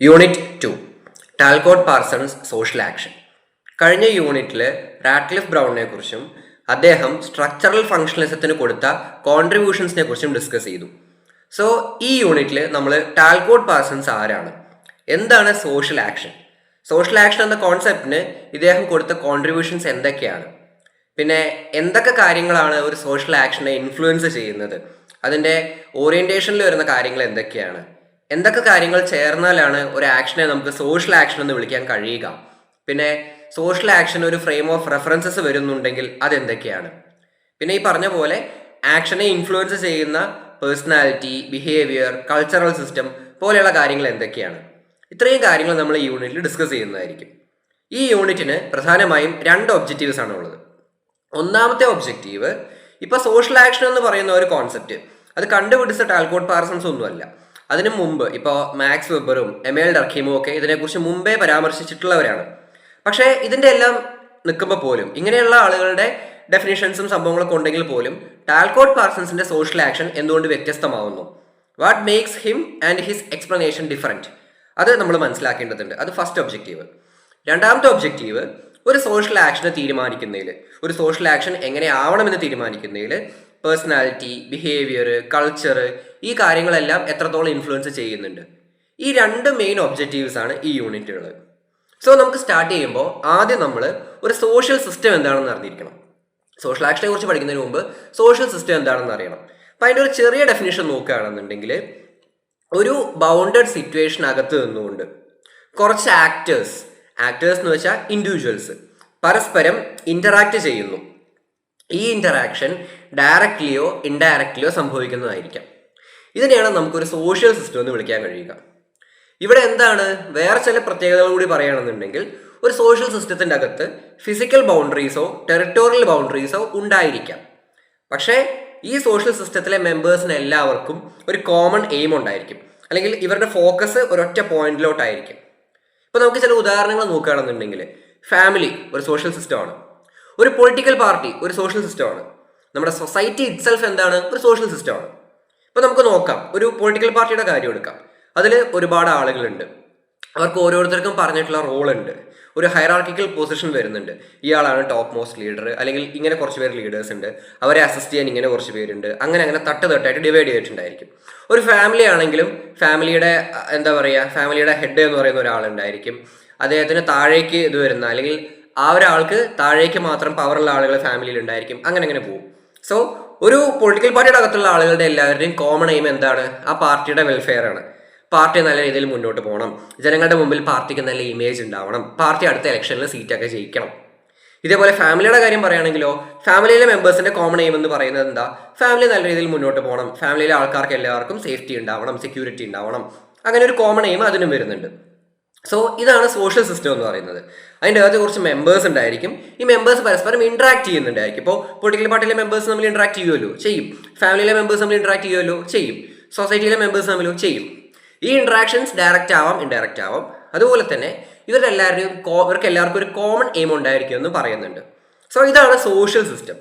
Unit 2 Talcott Parsons social action. കഴിഞ്ഞ യൂണിറ്റിൽ Radcliffe ബ്രൗണിനെ കുറിച്ചും അദ്ദേഹം സ്ട്രക്ചറൽ ഫംഗ്ഷണലിസത്തിന് കൊടുത്ത കോൺട്രിബ്യൂഷൻസിനെ കുറിച്ചും ഡിസ്കസ് ചെയ്തു. സോ ഈ യൂണിറ്റിൽ നമ്മൾ ടാൽകോട്ട് പാർസൺസ് ആരാണ്, എന്താണ് സോഷ്യൽ ആക്ഷൻ, സോഷ്യൽ ആക്ഷൻ എന്ന കോൺസെപ്റ്റിന് ഇദ്ദേഹം കൊടുത്ത കോൺട്രിബ്യൂഷൻസ് എന്തൊക്കെയാണ്, പിന്നെ എന്തൊക്കെ കാര്യങ്ങളാണ് ഒരു സോഷ്യൽ ആക്ഷനെ ഇൻഫ്ലുവൻസ് ചെയ്യുന്നത്, അതിൻ്റെ ഓറിയൻറ്റേഷനിൽ വരുന്ന കാര്യങ്ങൾ എന്തൊക്കെയാണ്, എന്തൊക്കെ കാര്യങ്ങൾ ചേർന്നാലാണ് ഒരു ആക്ഷനെ നമുക്ക് സോഷ്യൽ ആക്ഷൻ എന്ന് വിളിക്കാൻ കഴിയുക, പിന്നെ സോഷ്യൽ ആക്ഷൻ ഒരു ഫ്രെയിം ഓഫ് റെഫറൻസസ് വരുന്നുണ്ടെങ്കിൽ അതെന്തൊക്കെയാണ്, പിന്നെ ഈ പറഞ്ഞ പോലെ ആക്ഷനെ ഇൻഫ്ലുവൻസ് ചെയ്യുന്ന പേഴ്സണാലിറ്റി, ബിഹേവിയർ, കൾച്ചറൽ സിസ്റ്റം പോലെയുള്ള കാര്യങ്ങൾ എന്തൊക്കെയാണ്. ഇത്രയും കാര്യങ്ങൾ നമ്മൾ ഈ യൂണിറ്റിൽ ഡിസ്കസ് ചെയ്യുന്നതായിരിക്കും. ഈ യൂണിറ്റിന് പ്രധാനമായും 2 ഒബ്ജക്റ്റീവ്സ് ആണ് ഉള്ളത്. ഒന്നാമത്തെ ഒബ്ജക്റ്റീവ്, ഇപ്പോൾ സോഷ്യൽ ആക്ഷൻ എന്ന് പറയുന്ന ഒരു കോൺസെപ്റ്റ് അത് കണ്ടുപിടിച്ച ടാൽകോട്ട് പാർസൺസ് ഒന്നുമല്ല. അതിനു മുമ്പ് ഇപ്പോൾ മാക്സ് വെബറും എമേൽ ഡർഖീമും ഒക്കെ ഇതിനെക്കുറിച്ച് മുമ്പേ പരാമർശിച്ചിട്ടുള്ളവരാണ്. പക്ഷേ ഇതിൻ്റെ എല്ലാം നിൽക്കുമ്പോൾ പോലും ഇങ്ങനെയുള്ള ആളുകളുടെ ഡെഫിനിഷൻസും സംഭവങ്ങളൊക്കെ ഉണ്ടെങ്കിൽ പോലും ടാൽകോട്ട് പാർസൺസിന്റെ സോഷ്യൽ ആക്ഷൻ എന്തുകൊണ്ട് വ്യത്യസ്തമാവുന്നു, what makes him and his explanation different, അത് നമ്മൾ മനസ്സിലാക്കേണ്ടതുണ്ട്. അത് ഫസ്റ്റ് ഒബ്ജക്റ്റീവ്. രണ്ടാമത്തെ ഒബ്ജക്റ്റീവ്, ഒരു സോഷ്യൽ ആക്ഷനെ തീരുമാനിക്കുന്നതിൽ, ഒരു സോഷ്യൽ ആക്ഷൻ എങ്ങനെ ആവണമെന്ന് തീരുമാനിക്കുന്നതിൽ പേഴ്സണാലിറ്റി, ബിഹേവിയർ, കൾച്ചർ, ഈ കാര്യങ്ങളെല്ലാം എത്രത്തോളം ഇൻഫ്ലുവൻസ് ചെയ്യുന്നുണ്ട്. ഈ 2 മെയിൻ ഒബ്ജക്റ്റീവ്സ് ആണ് ഈ യൂണിറ്റുകൾ. സോ നമുക്ക് സ്റ്റാർട്ട് ചെയ്യുമ്പോൾ ആദ്യം നമ്മൾ ഒരു സോഷ്യൽ സിസ്റ്റം എന്താണെന്ന് അറിഞ്ഞിരിക്കണം. സോഷ്യൽ ആക്ഷനെ കുറിച്ച് പഠിക്കുന്നതിന് മുമ്പ് സോഷ്യൽ സിസ്റ്റം എന്താണെന്ന് അറിയണം. അപ്പം അതിൻ്റെ ഒരു ചെറിയ ഡെഫിനിഷൻ നോക്കുകയാണെന്നുണ്ടെങ്കിൽ, ഒരു ബൗണ്ടഡ് സിറ്റുവേഷൻ അകത്ത് നിന്നുകൊണ്ട് കുറച്ച് ആക്ടേഴ്സ് എന്ന് വെച്ചാൽ ഇൻഡിവിജ്വൽസ് പരസ്പരം ഇൻ്ററാക്ട് ചെയ്യുന്നു. ഈ ഇൻ്ററാക്ഷൻ ഡയറക്റ്റ്ലിയോ ഇൻഡയറക്റ്റ്ലിയോ സംഭവിക്കുന്നതായിരിക്കാം. ഇതിനെയാണ് നമുക്കൊരു സോഷ്യൽ സിസ്റ്റം എന്ന് വിളിക്കാൻ കഴിയുക. ഇവിടെ എന്താണ് വേറെ ചില പ്രത്യേകതകൾ കൂടി പറയുകയാണെന്നുണ്ടെങ്കിൽ, ഒരു സോഷ്യൽ സിസ്റ്റത്തിൻ്റെ അകത്ത് ഫിസിക്കൽ ബൗണ്ടറീസോ ടെറിട്ടോറിയൽ ബൗണ്ടറീസോ ഉണ്ടായിരിക്കാം. പക്ഷേ ഈ സോഷ്യൽ സിസ്റ്റത്തിലെ മെമ്പേഴ്സിന് എല്ലാവർക്കും ഒരു കോമൺ എയിം ഉണ്ടായിരിക്കും, അല്ലെങ്കിൽ ഇവരുടെ ഫോക്കസ് ഒരൊറ്റ പോയിന്റിലോട്ടായിരിക്കും. ഇപ്പോൾ നമുക്ക് ചില ഉദാഹരണങ്ങൾ നോക്കുകയാണെന്നുണ്ടെങ്കിൽ, ഫാമിലി ഒരു സോഷ്യൽ സിസ്റ്റമാണ്, ഒരു പൊളിറ്റിക്കൽ പാർട്ടി ഒരു സോഷ്യൽ സിസ്റ്റമാണ്, നമ്മുടെ സൊസൈറ്റി ഇറ്റ്സെൽഫ് എന്താണ്, ഒരു സോഷ്യൽ സിസ്റ്റമാണ്. ഇപ്പോൾ നമുക്ക് നോക്കാം, ഒരു പൊളിറ്റിക്കൽ പാർട്ടിയുടെ കാര്യം എടുക്കാം. അതിൽ ഒരുപാട് ആളുകളുണ്ട്, അവർക്ക് ഓരോരുത്തർക്കും പറഞ്ഞിട്ടുള്ള റോൾ ഉണ്ട്, ഒരു ഹൈറാർക്കിക്കൽ പൊസിഷൻ വരുന്നുണ്ട്. ഇയാളാണ് ടോപ്പ് മോസ്റ്റ് ലീഡർ, അല്ലെങ്കിൽ ഇങ്ങനെ കുറച്ച് പേര് ലീഡേഴ്സ് ഉണ്ട്, അവരെ അസിസ്റ്റ് ചെയ്യാൻ ഇങ്ങനെ കുറച്ച് പേരുണ്ട്, അങ്ങനെ തട്ടായിട്ട് ഡിവൈഡ് ചെയ്തിട്ടുണ്ടായിരിക്കും. ഒരു ഫാമിലി ആണെങ്കിലും ഫാമിലിയുടെ ഫാമിലിയുടെ ഹെഡ് എന്ന് പറയുന്ന ഒരാളുണ്ടായിരിക്കും. അദ്ദേഹത്തിന് താഴേക്ക് ഇത് വരുന്ന, അല്ലെങ്കിൽ ആ ഒരാൾക്ക് താഴേക്ക് മാത്രം പവറുള്ള ആളുകൾ ഫാമിലിയിൽ ഉണ്ടായിരിക്കും. അങ്ങനെ പോകും. സോ ഒരു പൊളിറ്റിക്കൽ പാർട്ടിയുടെ അകത്തുള്ള ആളുകളുടെ എല്ലാവരുടെയും കോമൺ എയിം എന്താണ്, ആ പാർട്ടിയുടെ വെൽഫെയർ ആണ്. പാർട്ടി നല്ല രീതിയിൽ മുന്നോട്ട് പോകണം, ജനങ്ങളുടെ മുമ്പിൽ പാർട്ടിക്ക് നല്ല ഇമേജ് ഉണ്ടാവണം, പാർട്ടി അടുത്ത ഇലക്ഷനിൽ സീറ്റൊക്കെ ജയിക്കണം. ഇതേപോലെ ഫാമിലിയുടെ കാര്യം പറയുകയാണെങ്കിലോ, ഫാമിലിയിലെ മെമ്പേഴ്സിന്റെ കോമൺ എയിം എന്ന് പറയുന്നത് എന്താ, ഫാമിലി നല്ല രീതിയിൽ മുന്നോട്ട് പോകണം, ഫാമിലിയിലെ ആൾക്കാർക്ക് എല്ലാവർക്കും സേഫ്റ്റി ഉണ്ടാവണം, സെക്യൂരിറ്റി ഉണ്ടാവണം, അങ്ങനെ ഒരു കോമൺ എയിം അതിനും വരുന്നുണ്ട്. സോ ഇതാണ് സോഷ്യൽ സിസ്റ്റം എന്ന് പറയുന്നത്. അതിൻ്റെ അകത്ത് കുറച്ച് മെമ്പേഴ്സ് ഉണ്ടായിരിക്കും. ഈ മെമ്പേഴ്സ് പരസ്പരം ഇൻട്രാക്ട് ചെയ്യുന്നുണ്ടായിരിക്കും. ഇപ്പോൾ പൊളിറ്റിക്കൽ പാർട്ടിയിലെ മെമ്പേഴ്സ് തമ്മിൽ ഇൻട്രാക്ട് ചെയ്യുമല്ലോ, ചെയ്യും. ഫാമിലിയിലെ മെമ്പേഴ്സ് തമ്മിൽ ഇൻട്രാക്ട് ചെയ്യുമല്ലോ, ചെയ്യും. സൊസൈറ്റിയിലെ മെമ്പേഴ്സ് തമ്മിലും ചെയ്യും. ഈ ഇൻട്രാക്ഷൻസ് ഡയറക്റ്റ് ആവാം, ഇൻഡയറക്റ്റ് ആവാം. അതുപോലെ തന്നെ ഇവർക്ക് എല്ലാവർക്കും ഒരു കോമൺ എയിം ഉണ്ടായിരിക്കും എന്ന് പറയുന്നുണ്ട്. സോ ഇതാണ് സോഷ്യൽ സിസ്റ്റം.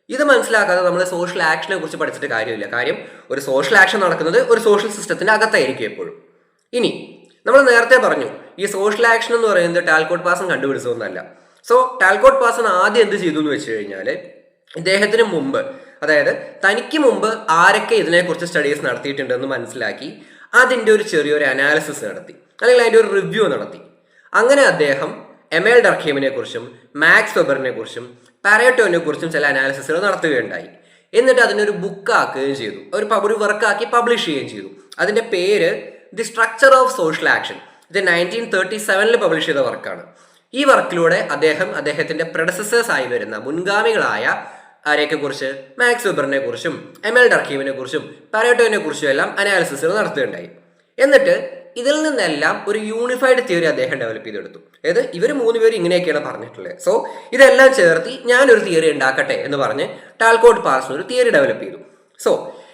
ഇത് മനസ്സിലാക്കാതെ നമ്മൾ സോഷ്യൽ ആക്ഷനെ കുറിച്ച് പഠിച്ചിട്ട് കാര്യമില്ല. കാര്യം ഒരു സോഷ്യൽ ആക്ഷൻ നടക്കുന്നത് ഒരു സോഷ്യൽ സിസ്റ്റത്തിൻ്റെ അകത്തായിരിക്കും എപ്പോഴും. ഇനി നമ്മൾ നേരത്തെ പറഞ്ഞു, ഈ സോഷ്യൽ ആക്ഷൻ എന്ന് പറയുന്നത് ടാൽകോട്ട് പാർസൺ കണ്ടുപിടിച്ചതൊന്നല്ല. സോ ടാൽകോട്ട് പാർസൺ ആദ്യം എന്ത് ചെയ്തു എന്ന് വെച്ച് കഴിഞ്ഞാൽ, ഇദ്ദേഹത്തിന് മുമ്പ്, അതായത് തനിക്ക് മുമ്പ് ആരൊക്കെ ഇതിനെക്കുറിച്ച് സ്റ്റഡീസ് നടത്തിയിട്ടുണ്ടെന്ന് മനസ്സിലാക്കി അതിൻ്റെ ഒരു ചെറിയൊരു അനാലിസിസ് നടത്തി, അല്ലെങ്കിൽ അതിൻ്റെ ഒരു റിവ്യൂ നടത്തി. അങ്ങനെ അദ്ദേഹം എമേൽ ഡർഖീമിനെ കുറിച്ചും മാക്സ് വെബറിനെ കുറിച്ചും പാരേറ്റോനെ കുറിച്ചും ചില അനാലിസിസുകൾ നടത്തുകയുണ്ടായി. എന്നിട്ട് അതിനൊരു ബുക്കാക്കുകയും ചെയ്തു, ഒരു വർക്കാക്കി പബ്ലിഷ് ചെയ്യുകയും ചെയ്തു. അതിൻ്റെ പേര് the structure of social action. ഇത് 1937 പബ്ലിഷ് ചെയ്ത വർക്കാണ്. ഈ വർക്കിലൂടെ അദ്ദേഹത്തിന്റെ പ്രെഡസസേഴ്സ് ആയി വരുന്ന മുൻഗാമികളായ ആരെയൊക്കെ കുറിച്ച്, മാക്സ് വെബറിനെ കുറിച്ചും എമേൽ ഡർഖീമിനെ കുറിച്ചും പാരേറ്റോനെ കുറിച്ചും എല്ലാം അനാലിസിസുകൾ നടത്തുകയുണ്ടായി. എന്നിട്ട് ഇതിൽ നിന്നെല്ലാം ഒരു യൂണിഫൈഡ് തിയറി അദ്ദേഹം ഡെവലപ്പ് ചെയ്തെടുത്തു. അതായത് ഇവർ 3 പേര് ഇങ്ങനെയൊക്കെയാണ് പറഞ്ഞിട്ടുള്ളത്. സോ ഇതെല്ലാം ചേർത്തി ഞാനൊരു തിയറി ഉണ്ടാക്കട്ടെ എന്ന് പറഞ്ഞ് ടാൽകോട്ട് പാർസൺ ഒരു തിയറി ഡെവലപ്പ് ചെയ്തു. സോ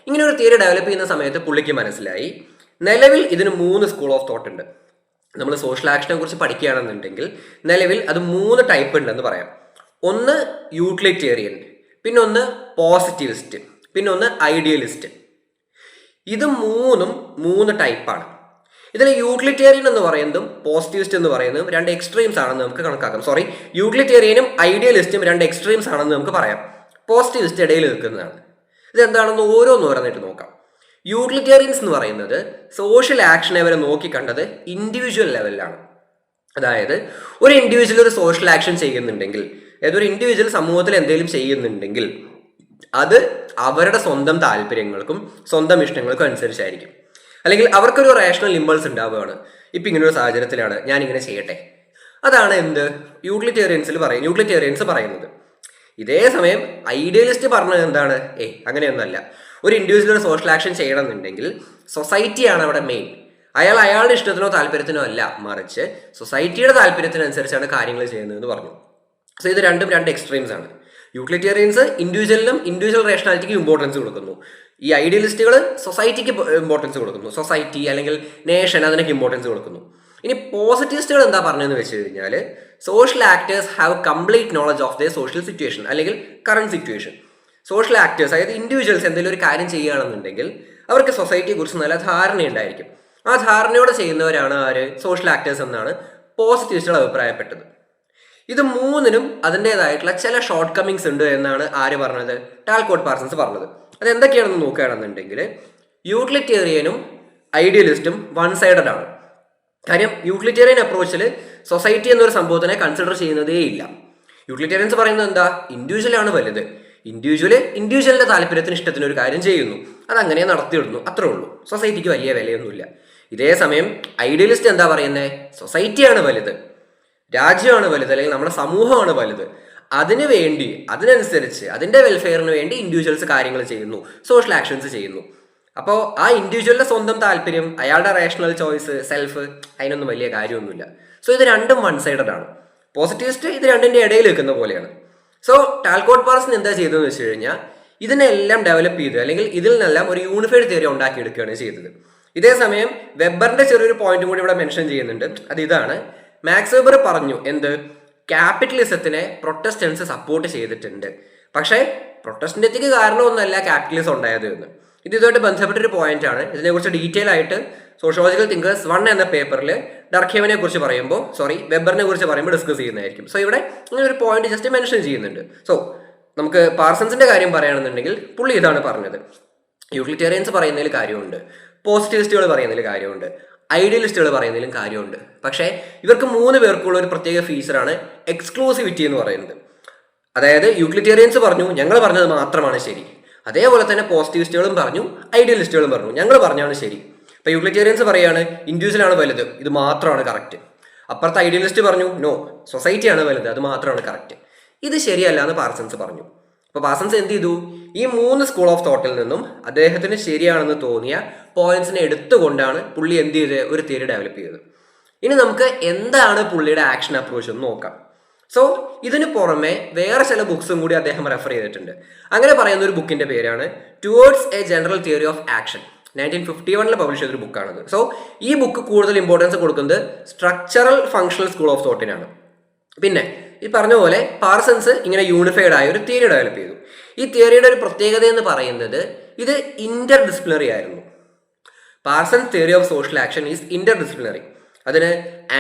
ഇങ്ങനെ ഒരു തിയറി ഡെവലപ്പ് ചെയ്യുന്ന സമയത്ത് പുള്ളിക്ക് മനസ്സിലായി, നിലവിൽ ഇതിന് 3 സ്കൂൾ ഓഫ് തോട്ട് ഉണ്ട്. നമ്മൾ സോഷ്യൽ ആക്ഷനെ കുറിച്ച് പഠിക്കുകയാണെന്നുണ്ടെങ്കിൽ നിലവിൽ അത് 3 ടൈപ്പ് ഉണ്ടെന്ന് പറയാം. ഒന്ന് യൂട്ടിലിറ്റേറിയൻ, പിന്നൊന്ന് പോസിറ്റിവിസ്റ്റ്, പിന്നൊന്ന് ഐഡിയലിസ്റ്റ്. ഇത് 3 ടൈപ്പാണ്. ഇതിൽ യൂട്ടിലിറ്റേറിയൻ എന്ന് പറയുന്നതും പോസിറ്റിവിസ്റ്റ് എന്ന് പറയുന്നതും രണ്ട് എക്സ്ട്രീംസ് ആണെന്ന് നമുക്ക് കണക്കാക്കാം. യൂട്ടിലിറ്റേറിയനും ഐഡിയലിസ്റ്റും രണ്ട് എക്സ്ട്രീംസ് ആണെന്ന് നമുക്ക് പറയാം. പോസിറ്റിവിസ്റ്റ് ഇടയിൽ നിൽക്കുന്നതാണ്. ഇതെന്താണെന്ന് ഓരോന്നിട്ട് നോക്കാം. യൂട്ടിലിറ്റേറിയൻസ് എന്ന് പറയുന്നത് സോഷ്യൽ ആക്ഷനെ വരെ നോക്കിക്കണ്ടത് ഇൻഡിവിജ്വൽ ലെവലിലാണ്. അതായത് ഒരു ഇൻഡിവിജ്വൽ ഒരു സോഷ്യൽ ആക്ഷൻ ചെയ്യുന്നുണ്ടെങ്കിൽ, ഏതൊരു ഇൻഡിവിജ്വൽ സമൂഹത്തിൽ എന്തെങ്കിലും ചെയ്യുന്നുണ്ടെങ്കിൽ അത് അവരുടെ സ്വന്തം താല്പര്യങ്ങൾക്കും സ്വന്തം ഇഷ്ടങ്ങൾക്കും അനുസരിച്ചായിരിക്കും. അല്ലെങ്കിൽ അവർക്കൊരു റേഷണൽ ഇമ്പൾസ് ഉണ്ടാവുകയാണ്, ഇപ്പം ഇങ്ങനൊരു സാഹചര്യത്തിലാണ് ഞാൻ ഇങ്ങനെ ചെയ്യട്ടെ. അതാണ് എന്ത് യൂട്ടിലിറ്റേറിയൻസ് പറയുന്നത്. ഇതേ സമയം ഐഡിയലിസ്റ്റ് പറഞ്ഞത് എന്താണ്? അങ്ങനെയൊന്നുമല്ല. ഒരു ഇൻഡിവിജ്വൽ ഒരു സോഷ്യൽ ആക്ഷൻ ചെയ്യണമെന്നുണ്ടെങ്കിൽ സൊസൈറ്റിയാണ് അവിടെ മെയിൻ. അയാളുടെ ഇഷ്ടത്തിനോ താല്പര്യത്തിനോ അല്ല, മറിച്ച് സൊസൈറ്റിയുടെ താല്പര്യത്തിനനുസരിച്ചാണ് കാര്യങ്ങൾ ചെയ്യുന്നതെന്ന് പറഞ്ഞു. സോ ഇത് രണ്ടും രണ്ട് എക്സ്ട്രീംസ് ആണ്. യൂട്ടിലിറ്റേറിയൻസ് ഇൻഡിവിജ്വൽ റേഷണാലിറ്റിക്ക് ഇമ്പോർട്ടൻസ് കൊടുക്കുന്നു. ഈ ഐഡിയലിസ്റ്റുകൾ സൊസൈറ്റിക്ക് ഇമ്പോർട്ടൻസ് കൊടുക്കുന്നു. സൊസൈറ്റി അല്ലെങ്കിൽ നേഷൻ അതിനൊക്കെ ഇമ്പോർട്ടൻസ് കൊടുക്കുന്നു. ഇനി പോസിറ്റിവിസ്റ്റുകൾ എന്താ പറഞ്ഞതെന്ന് വെച്ച് കഴിഞ്ഞാൽ social actors have complete knowledge of the social situation അല്ലെങ്കിൽ കറണ്ട് സിറ്റുവേഷൻ. സോഷ്യൽ ആക്ടേഴ്സ്, അതായത് ഇൻഡിവിജ്വൽസ് എന്തെങ്കിലും ഒരു കാര്യം ചെയ്യുകയാണെന്നുണ്ടെങ്കിൽ അവർക്ക് സൊസൈറ്റിയെ കുറിച്ച് നല്ല ധാരണയുണ്ടായിരിക്കും. ആ ധാരണയോടെ ചെയ്യുന്നവരാണ് സോഷ്യൽ ആക്ടേഴ്സ് എന്നാണ് പോസിറ്റിവിസ്റ്റുകൾ അഭിപ്രായപ്പെട്ടത്. ഇത് മൂന്നിനും അതിൻ്റെതായിട്ടുള്ള ചില ഷോർട്ട് കമ്മിങ്സ് ഉണ്ട് എന്നാണ് പറഞ്ഞത്? ടാൽകോട്ട് പാർസൺസ് പറഞ്ഞത്. അതെന്തൊക്കെയാണെന്ന് നോക്കുകയാണെന്നുണ്ടെങ്കിൽ യൂട്ടിലിറ്റേറിയനും ഐഡിയലിസ്റ്റും വൺ സൈഡഡ് ആണ്. കാര്യം യൂട്ടിലിറ്റേറിയൻ അപ്രോച്ചിൽ സൊസൈറ്റി എന്നൊരു സംഭവത്തിനെ കൺസിഡർ ചെയ്യുന്നതേ ഇല്ല. യൂട്ടിലിറ്റേറിയൻസ് പറയുന്നത് എന്താ? ഇൻഡിവിജ്വലാണ് വലുത്. ഇൻഡിവിജ്വലിന്റെ താല്പര്യത്തിന് ഇഷ്ടത്തിന് ഒരു കാര്യം ചെയ്യുന്നു, അതങ്ങനെ നടത്തിയിടുന്നു, അത്രേ ഉള്ളൂ. സൊസൈറ്റിക്ക് വലിയ വിലയൊന്നുമില്ല. ഇതേ സമയം ഐഡിയലിസ്റ്റ് എന്താ പറയുന്നത്? സൊസൈറ്റിയാണ് വലുത്, രാജ്യമാണ് വലുത്, അല്ലെങ്കിൽ നമ്മുടെ സമൂഹമാണ് വലുത്. അതിനനുസരിച്ച് അതിന്റെ വെൽഫെയറിന് വേണ്ടി ഇൻഡിവിജ്വൽസ് കാര്യങ്ങൾ ചെയ്യുന്നു, സോഷ്യൽ ആക്ഷൻസ് ചെയ്യുന്നു. അപ്പോൾ ആ ഇൻഡിവിജ്വലിന്റെ സ്വന്തം താല്പര്യം, അയാളുടെ റേഷണൽ ചോയ്സ്, സെൽഫ്, അതിനൊന്നും വലിയ കാര്യമൊന്നുമില്ല. സോ ഇത് രണ്ടും വൺ സൈഡഡ് ആണ്. പോസിറ്റിവിസ്റ്റ് ഇത് രണ്ടിന്റെ ഇടയിൽ നിൽക്കുന്ന പോലെയാണ്. സോ ടാൽകോട്ട് പാർസൺ എന്താ ചെയ്തതെന്ന് വെച്ച് കഴിഞ്ഞാൽ ഇതിനെല്ലാം ഡെവലപ്പ് ചെയ്ത്, അല്ലെങ്കിൽ ഇതിൽ നിന്നെല്ലാം ഒരു യൂണിഫൈഡ് തിയറി ഉണ്ടാക്കിയെടുക്കുകയാണ് ചെയ്തത്. ഇതേ സമയം വെബറിന്റെ ചെറിയൊരു പോയിന്റ് കൂടി ഇവിടെ മെൻഷൻ ചെയ്യുന്നുണ്ട്. അത് ഇതാണ്. മാക്സ് വെബർ പറഞ്ഞു എന്ത്? ക്യാപിറ്റലിസത്തിനെ പ്രൊട്ടസ്റ്റൻസ് സപ്പോർട്ട് ചെയ്തിട്ടുണ്ട്, പക്ഷേ പ്രൊട്ടസ്റ്റന്റിക്ക് കാരണമൊന്നുമല്ല ക്യാപിറ്റലിസം ഉണ്ടായത് എന്ന്. ഇതുമായിട്ട് ബന്ധപ്പെട്ടൊരു പോയിന്റ് ആണ്. ഇതിനെക്കുറിച്ച് ഡീറ്റെയിൽ ആയിട്ട് സോഷ്യോളജിക്കൽ തിങ്കേഴ്സ് 1 എന്ന പേപ്പറിൽ ഡർഖേമിനെ കുറിച്ച് വെബറിനെ കുറിച്ച് പറയുമ്പോൾ ഡിസ്കസ് ചെയ്യുന്നതായിരിക്കും. സോ ഇവിടെ ഇങ്ങനെ ഒരു പോയിന്റ് ജസ്റ്റ് മെൻഷൻ ചെയ്യുന്നുണ്ട്. സോ നമുക്ക് പാർസൺസിന്റെ കാര്യം പറയുകയാണെന്നുണ്ടെങ്കിൽ പുള്ളി ഇതാണ് പറഞ്ഞത്. യൂട്ടിലിറ്റേറിയൻസ് പറയുന്നതിൽ കാര്യമുണ്ട്, പോസിറ്റിവിസ്റ്റുകൾ പറയുന്നതിൽ കാര്യമുണ്ട്, ഐഡിയലിസ്റ്റുകൾ പറയുന്നതിലും കാര്യമുണ്ട്. പക്ഷേ ഇവർക്ക് 3 പേർക്കുള്ള ഒരു പ്രത്യേക ഫീച്ചറാണ് എക്സ്ക്ലൂസിവിറ്റി എന്ന് പറയുന്നത്. അതായത് യൂട്ടിലിറ്റേറിയൻസ് പറഞ്ഞു ഞങ്ങൾ പറഞ്ഞത് മാത്രമാണ് ശരി, അതേപോലെ തന്നെ പോസിറ്റിവിസ്റ്റുകളും പറഞ്ഞു, ഐഡിയലിസ്റ്റുകളും പറഞ്ഞു ഞങ്ങൾ പറഞ്ഞാണ് ശരി. ഇപ്പൊ യൂട്ടിലിറ്റേറിയൻസ് പറയാണ് ഇൻഡിവിജ്വലാണ് വലുത്, ഇത് മാത്രമാണ് കറക്റ്റ്. അപ്പുറത്തെ ഐഡിയലിസ്റ്റ് പറഞ്ഞു നോ, സൊസൈറ്റിയാണ് വലുത്, അത് മാത്രമാണ് കറക്റ്റ്. ഇത് ശരിയല്ല എന്ന് പാർസൺസ് പറഞ്ഞു. അപ്പോൾ പാർസൺസ് എന്ത് ചെയ്തു? ഈ 3 സ്കൂൾ ഓഫ് തോട്ടിൽ നിന്നും അദ്ദേഹത്തിന് ശരിയാണെന്ന് തോന്നിയ പോയിന്റ്സിനെ എടുത്തുകൊണ്ടാണ് പുള്ളി എന്ത് ചെയ്ത് ഒരു തിയറി ഡെവലപ്പ് ചെയ്തത്. ഇനി നമുക്ക് എന്താണ് പുള്ളിയുടെ ആക്ഷൻ അപ്രോച്ച് എന്ന് നോക്കാം. സോ ഇതിന് പുറമെ വേറെ ചില ബുക്സും കൂടി അദ്ദേഹം റെഫർ ചെയ്തിട്ടുണ്ട്. അങ്ങനെ പറയുന്ന ഒരു ബുക്കിന്റെ പേരാണ് towards A general theory of action. 1951 publish ചെയ്തൊരു ബുക്കാണത്. സോ ഈ ബുക്ക് കൂടുതൽ ഇമ്പോർട്ടൻസ് കൊടുക്കുന്നത് സ്ട്രക്ചറൽ ഫങ്ഷണൽ സ്കൂൾ ഓഫ് തോട്ടിനാണ്. പിന്നെ ഈ പറഞ്ഞ പോലെ പാർസൺസ് ഇങ്ങനെ യൂണിഫൈഡ് ആയ ഒരു തിയറി ഡെവലപ്പ് ചെയ്തു. ഈ തിയറിയുടെ ഒരു പ്രത്യേകത എന്ന് പറയുന്നത് ഇത് ഇന്റർ ഡിസിപ്ലിനറി ആയിരുന്നു. Parsons theory of social action is interdisciplinary. അതിന്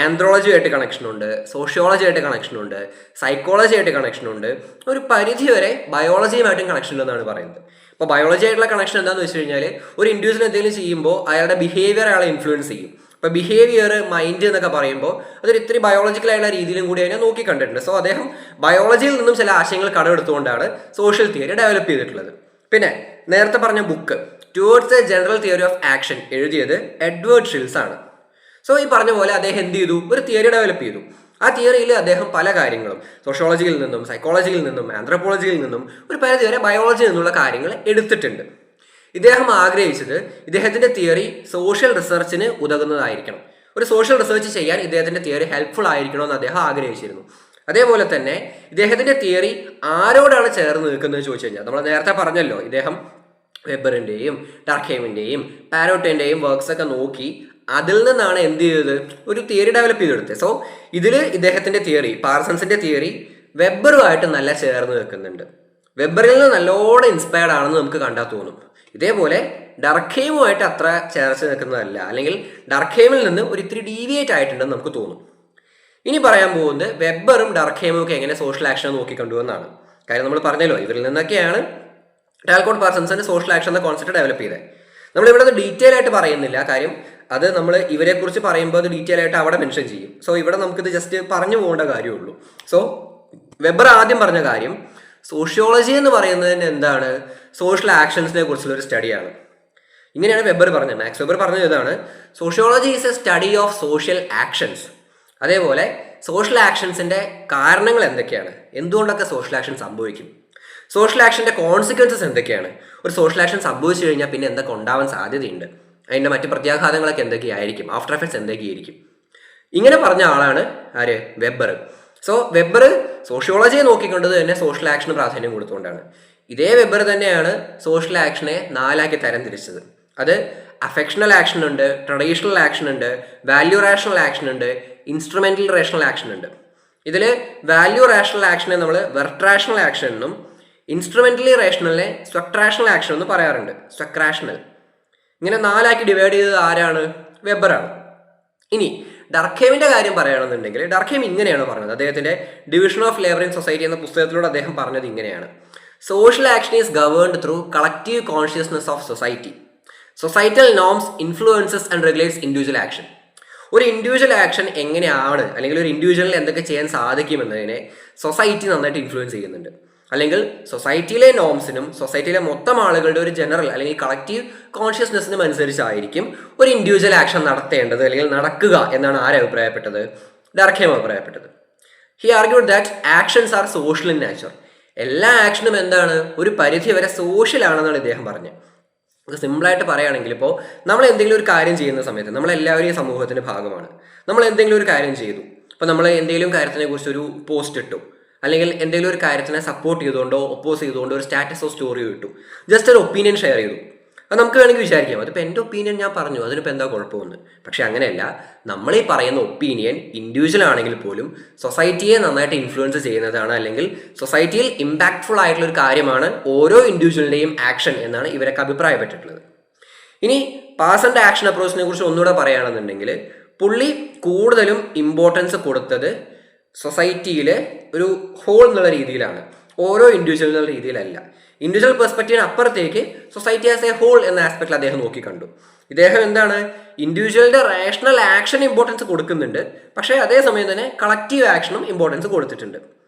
ആന്ത്രോളജി ആയിട്ട് കണക്ഷൻ ഉണ്ട്, സോഷ്യോളജി ആയിട്ട് കണക്ഷൻ ഉണ്ട്, സൈക്കോളജി ആയിട്ട് കണക്ഷൻ ഉണ്ട്, ഒരു പരിധി വരെ ബയോളജിയുമായിട്ടും കണക്ഷൻ ഉണ്ടെന്നാണ് പറയുന്നത്. ഇപ്പോൾ ബയോളജി ആയിട്ടുള്ള കണക്ഷൻ എന്താണെന്ന് വെച്ച് കഴിഞ്ഞാൽ ഒരു ഇൻഡിവിജ്വൽ എന്തെങ്കിലും ചെയ്യുമ്പോൾ അയാളുടെ ബിഹേവിയർ അയാളെ ഇൻഫ്ലുവൻസ് ചെയ്യും. ഇപ്പോൾ ബിഹേവിയർ, മൈൻഡ് എന്നൊക്കെ പറയുമ്പോൾ അതൊരു ഇത്തിരി ബയോളജിക്കൽ ആയിട്ടുള്ള രീതിയിലും കൂടി അതിനെ നോക്കി കണ്ടിട്ടുണ്ട്. സോ അദ്ദേഹം ബയോളജിയിൽ നിന്നും ചില ആശയങ്ങൾ കടമെടുത്തുകൊണ്ടാണ് സോഷ്യൽ തിയറി ഡെവലപ്പ് ചെയ്തിട്ടുള്ളത്. പിന്നെ നേരത്തെ പറഞ്ഞ book towards A general theory of action എഴുതിയത് എഡ്വേർഡ് ഷിൽസ് ആണ്. സോ ഈ പറഞ്ഞ പോലെ അദ്ദേഹം എന്ത് ചെയ്തു? ഒരു തിയറി ഡെവലപ്പ് ചെയ്തു. ആ തിയറിയിൽ അദ്ദേഹം പല കാര്യങ്ങളും സോഷ്യോളജിയിൽ നിന്നും സൈക്കോളജിയിൽ നിന്നും ആന്ത്രോപോളജിയിൽ നിന്നും ഒരു പരിധി വരെ ബയോളജിയിൽ നിന്നുള്ള കാര്യങ്ങൾ എടുത്തിട്ടുണ്ട്. ഇദ്ദേഹം ആഗ്രഹിച്ചത് ഇദ്ദേഹത്തിന്റെ തിയറി സോഷ്യൽ റിസർച്ചിന് ഉതകുന്നതായിരിക്കണം. ഒരു സോഷ്യൽ റിസർച്ച് ചെയ്യാൻ ഇദ്ദേഹത്തിന്റെ തിയറി ഹെൽപ്ഫുൾ ആയിരിക്കണമെന്ന് അദ്ദേഹം ആഗ്രഹിച്ചിരുന്നു. അതേപോലെ തന്നെ ഇദ്ദേഹത്തിന്റെ തിയറി ആരോടാണ് ചേർന്ന് നിൽക്കുന്നത് ചോദിച്ചു കഴിഞ്ഞാൽ നമ്മൾ നേരത്തെ പറഞ്ഞല്ലോ, ഇദ്ദേഹം വെബറിന്റെയും ഡർഖെയിമിന്റെയും പാരോട്ടിന്റെയും വർക്ക്സ് ഒക്കെ നോക്കി അതിൽ നിന്നാണ് എന്ത് ചെയ്തത്? ഒരു തിയറി ഡെവലപ്പ് ചെയ്തെടുത്തത്. സോ ഇതിൽ ഇദ്ദേഹത്തിന്റെ തിയറി, പാർസൺസിന്റെ തിയറി വെബറുമായിട്ട് നല്ല ചേർന്ന് നിൽക്കുന്നുണ്ട്. വെബറിൽ നിന്ന് നല്ലോണം ഇൻസ്പയർഡ് ആണെന്ന് നമുക്ക് കണ്ടാൽ തോന്നും. ഇതേപോലെ ഡർഖെയിമുമായിട്ട് അത്ര ചേർച്ച് നിൽക്കുന്നതല്ല, അല്ലെങ്കിൽ ഡർഖെയിമിൽ നിന്ന് ഒരു ഇത്തിരി ഡീവിയേറ്റ് ആയിട്ടുണ്ടെന്ന് നമുക്ക് തോന്നും. ഇനി പറയാൻ പോകുന്നത് വെബറും ഡർഖെയിമും ഒക്കെ എങ്ങനെ സോഷ്യൽ ആക്ഷൻ നോക്കിക്കണ്ടുവെന്നാണ്. കാര്യം നമ്മൾ പറഞ്ഞല്ലോ, ഇവരിൽ നിന്നൊക്കെയാണ് ടാൽകോട്ട് പാർസൺസിന് സോഷ്യൽ ആക്ഷൻ എന്ന കോൺസെപ്റ്റ് ഡെവലപ്പ് ചെയ്തത്. നമ്മളിവിടെ അത് ഡീറ്റെയിൽ ആയിട്ട് പറയുന്നില്ല, കാര്യം അത് നമ്മൾ ഇവരെക്കുറിച്ച് പറയുമ്പോൾ അത് ഡീറ്റെയിൽ ആയിട്ട് അവിടെ മെൻഷൻ ചെയ്യും. സോ ഇവിടെ നമുക്കിത് ജസ്റ്റ് പറഞ്ഞു പോകേണ്ട കാര്യമുള്ളൂ. സോ വെബർ ആദ്യം പറഞ്ഞ കാര്യം, സോഷ്യോളജി എന്ന് പറയുന്നതിന് എന്താണ്, സോഷ്യൽ ആക്ഷൻസിനെ കുറിച്ചുള്ള ഒരു സ്റ്റഡിയാണ്. ഇങ്ങനെയാണ് വെബർ പറഞ്ഞത്. മാക്സ് വെബർ പറഞ്ഞത് ഇതാണ്: sociology is A study of social actions. അതേപോലെ സോഷ്യൽ ആക്ഷൻസിന്റെ കാരണങ്ങൾ എന്തൊക്കെയാണ്, എന്തുകൊണ്ടൊക്കെ സോഷ്യൽ ആക്ഷൻ സംഭവിക്കും, സോഷ്യൽ ആക്ഷന്റെ കോൺസിക്വൻസസ് എന്തൊക്കെയാണ്, ഒരു സോഷ്യൽ ആക്ഷൻ സംഭവിച്ചു കഴിഞ്ഞാൽ പിന്നെ എന്തൊക്കെ ഉണ്ടാവാൻ സാധ്യതയുണ്ട്, അതിൻ്റെ മറ്റ് പ്രത്യാഘാതങ്ങളൊക്കെ എന്തൊക്കെയായിരിക്കും, ആഫ്റ്റർ എഫക്ട്സ് എന്തൊക്കെയായിരിക്കും. ഇങ്ങനെ പറഞ്ഞ ആളാണ് ആര്, വെബർ. സോ വെബർ സോഷ്യോളജിയെ നോക്കിക്കൊണ്ടത് തന്നെ സോഷ്യൽ ആക്ഷന് പ്രാധാന്യം കൊടുത്തുകൊണ്ടാണ്. ഇതേ വെബർ തന്നെയാണ് സോഷ്യൽ ആക്ഷനെ 4 തരംതിരിച്ചത്. അത് അഫെക്ഷണൽ ആക്ഷൻ ഉണ്ട്, ട്രഡീഷണൽ ആക്ഷൻ ഉണ്ട്, വാല്യൂ റാഷണൽ ആക്ഷൻ ഉണ്ട്, ഇൻസ്ട്രുമെന്റൽ റേഷണൽ ആക്ഷൻ ഉണ്ട്. ഇതിൽ വാല്യൂ റാഷണൽ ആക്ഷനെ നമ്മൾ വെർട്രാഷണൽ ആക്ഷൻ എന്നും ഇൻസ്ട്രുമെന്റലി റേഷണലിനെ സ്വക്രാഷണൽ ആക്ഷൻ എന്ന് പറയാറുണ്ട്. സ്വക്രാഷണൽ. ഇങ്ങനെ 4 ഡിവൈഡ് ചെയ്തത് ആരാണ്, വെബറാണ്. ഇനി ഡർഖെയിമിന്റെ കാര്യം പറയുകയാണെന്നുണ്ടെങ്കിൽ ഡർഖെയിം ഇങ്ങനെയാണ് പറഞ്ഞത്. അദ്ദേഹത്തിന്റെ division of labour in society എന്ന പുസ്തകത്തിലൂടെ അദ്ദേഹം പറഞ്ഞത് ഇങ്ങനെയാണ്: social action is governed through collective consciousness of society. Societal norms influences and regulates individual action. ഒരു ഇൻഡിവിജ്വൽ ആക്ഷൻ എങ്ങനെയാണ്, അല്ലെങ്കിൽ ഒരു ഇൻഡിവിജ്വലിന് എന്തൊക്കെ ചെയ്യാൻ സാധിക്കുമെന്നതിനെ സൊസൈറ്റി നന്നായിട്ട് ഇൻഫ്ലുവൻസ് ചെയ്യുന്നുണ്ട്. അല്ലെങ്കിൽ സൊസൈറ്റിയിലെ നോംസിനും സൊസൈറ്റിയിലെ മൊത്തം ആളുകളുടെ ഒരു ജനറൽ അല്ലെങ്കിൽ കളക്റ്റീവ് കോൺഷ്യസ്നെസ്സിനും അനുസരിച്ചായിരിക്കും ഒരു ഇൻഡിവിജ്വൽ ആക്ഷൻ നടത്തേണ്ടത് അല്ലെങ്കിൽ നടക്കുക എന്നാണ് അഭിപ്രായപ്പെട്ടത്, ഡർഖെയിം അഭിപ്രായപ്പെട്ടത്. He argued that actions are social in nature. എല്ലാ ആക്ഷനും എന്താണ്, ഒരു പരിധി വരെ സോഷ്യൽ ആണെന്നാണ് ഇദ്ദേഹം പറഞ്ഞത്. സിമ്പിളായിട്ട് പറയുകയാണെങ്കിൽ, ഇപ്പോൾ നമ്മൾ എന്തെങ്കിലും ഒരു കാര്യം ചെയ്യുന്ന സമയത്ത് നമ്മളെല്ലാവരും ഈ സമൂഹത്തിൻ്റെ ഭാഗമാണ്. നമ്മൾ എന്തെങ്കിലും ഒരു കാര്യം ചെയ്തു, ഇപ്പോൾ നമ്മൾ എന്തെങ്കിലും കാര്യത്തിനെ കുറിച്ചൊരു പോസ്റ്റ് ഇട്ടു, അല്ലെങ്കിൽ എന്തെങ്കിലും ഒരു കാര്യത്തിനെ സപ്പോർട്ട് ചെയ്തുകൊണ്ടോ ഒപ്പോസ് ചെയ്തുകൊണ്ടോ ഒരു സ്റ്റാറ്റസോ സ്റ്റോറിയോ ഇട്ടു, ജസ്റ്റ് ഒരു ഒപ്പീനിയൻ ഷെയർ ചെയ്തു. അത് നമുക്ക് വേണമെങ്കിൽ വിചാരിക്കാം, അതിപ്പോൾ എൻ്റെ ഒപ്പീനിയൻ ഞാൻ പറഞ്ഞു, അതിനിപ്പോൾ എന്താ കുഴപ്പമെന്ന്. പക്ഷെ അങ്ങനെയല്ല. നമ്മൾ ഈ പറയുന്ന ഒപ്പീനിയൻ ഇൻഡിവിജ്വൽ ആണെങ്കിൽ പോലും സൊസൈറ്റിയെ നന്നായിട്ട് ഇൻഫ്ലുവൻസ് ചെയ്യുന്നതാണ്, അല്ലെങ്കിൽ സൊസൈറ്റിയിൽ ഇമ്പാക്ട്ഫുൾ ആയിട്ടുള്ള ഒരു കാര്യമാണ് ഓരോ ഇൻഡിവിജ്വലിൻ്റെയും ആക്ഷൻ എന്നാണ് ഇവരൊക്കെ അഭിപ്രായപ്പെട്ടിട്ടുള്ളത്. ഇനി പാഴ്സന്റെ ആക്ഷൻ അപ്രോച്ചിനെ കുറിച്ച് ഒന്നുകൂടെ പറയുകയാണെന്നുണ്ടെങ്കിൽ, പുള്ളി കൂടുതലും ഇമ്പോർട്ടൻസ് കൊടുത്തത് സൊസൈറ്റിയിലെ ഒരു ഹോൾ എന്നുള്ള രീതിയിലാണ്, ഓരോ ഇൻഡിവിജ്വൽ എന്നുള്ള രീതിയിലല്ല. ഇൻഡിവിജ്വൽ പെർസ്പെക്റ്റീവിന് അപ്പുറത്തേക്ക് സൊസൈറ്റി ആസ് എ ഹോൾ എന്ന ആസ്പെക്റ്റിൽ അദ്ദേഹം നോക്കിക്കണ്ടു. ഇദ്ദേഹം എന്താണ്, ഇൻഡിവിജ്വലിന്റെ റേഷണൽ ആക്ഷൻ ഇമ്പോർട്ടൻസ് കൊടുക്കുന്നുണ്ട്, പക്ഷേ അതേസമയം തന്നെ കളക്റ്റീവ് ആക്ഷനും ഇമ്പോർട്ടൻസ് കൊടുത്തിട്ടുണ്ട്.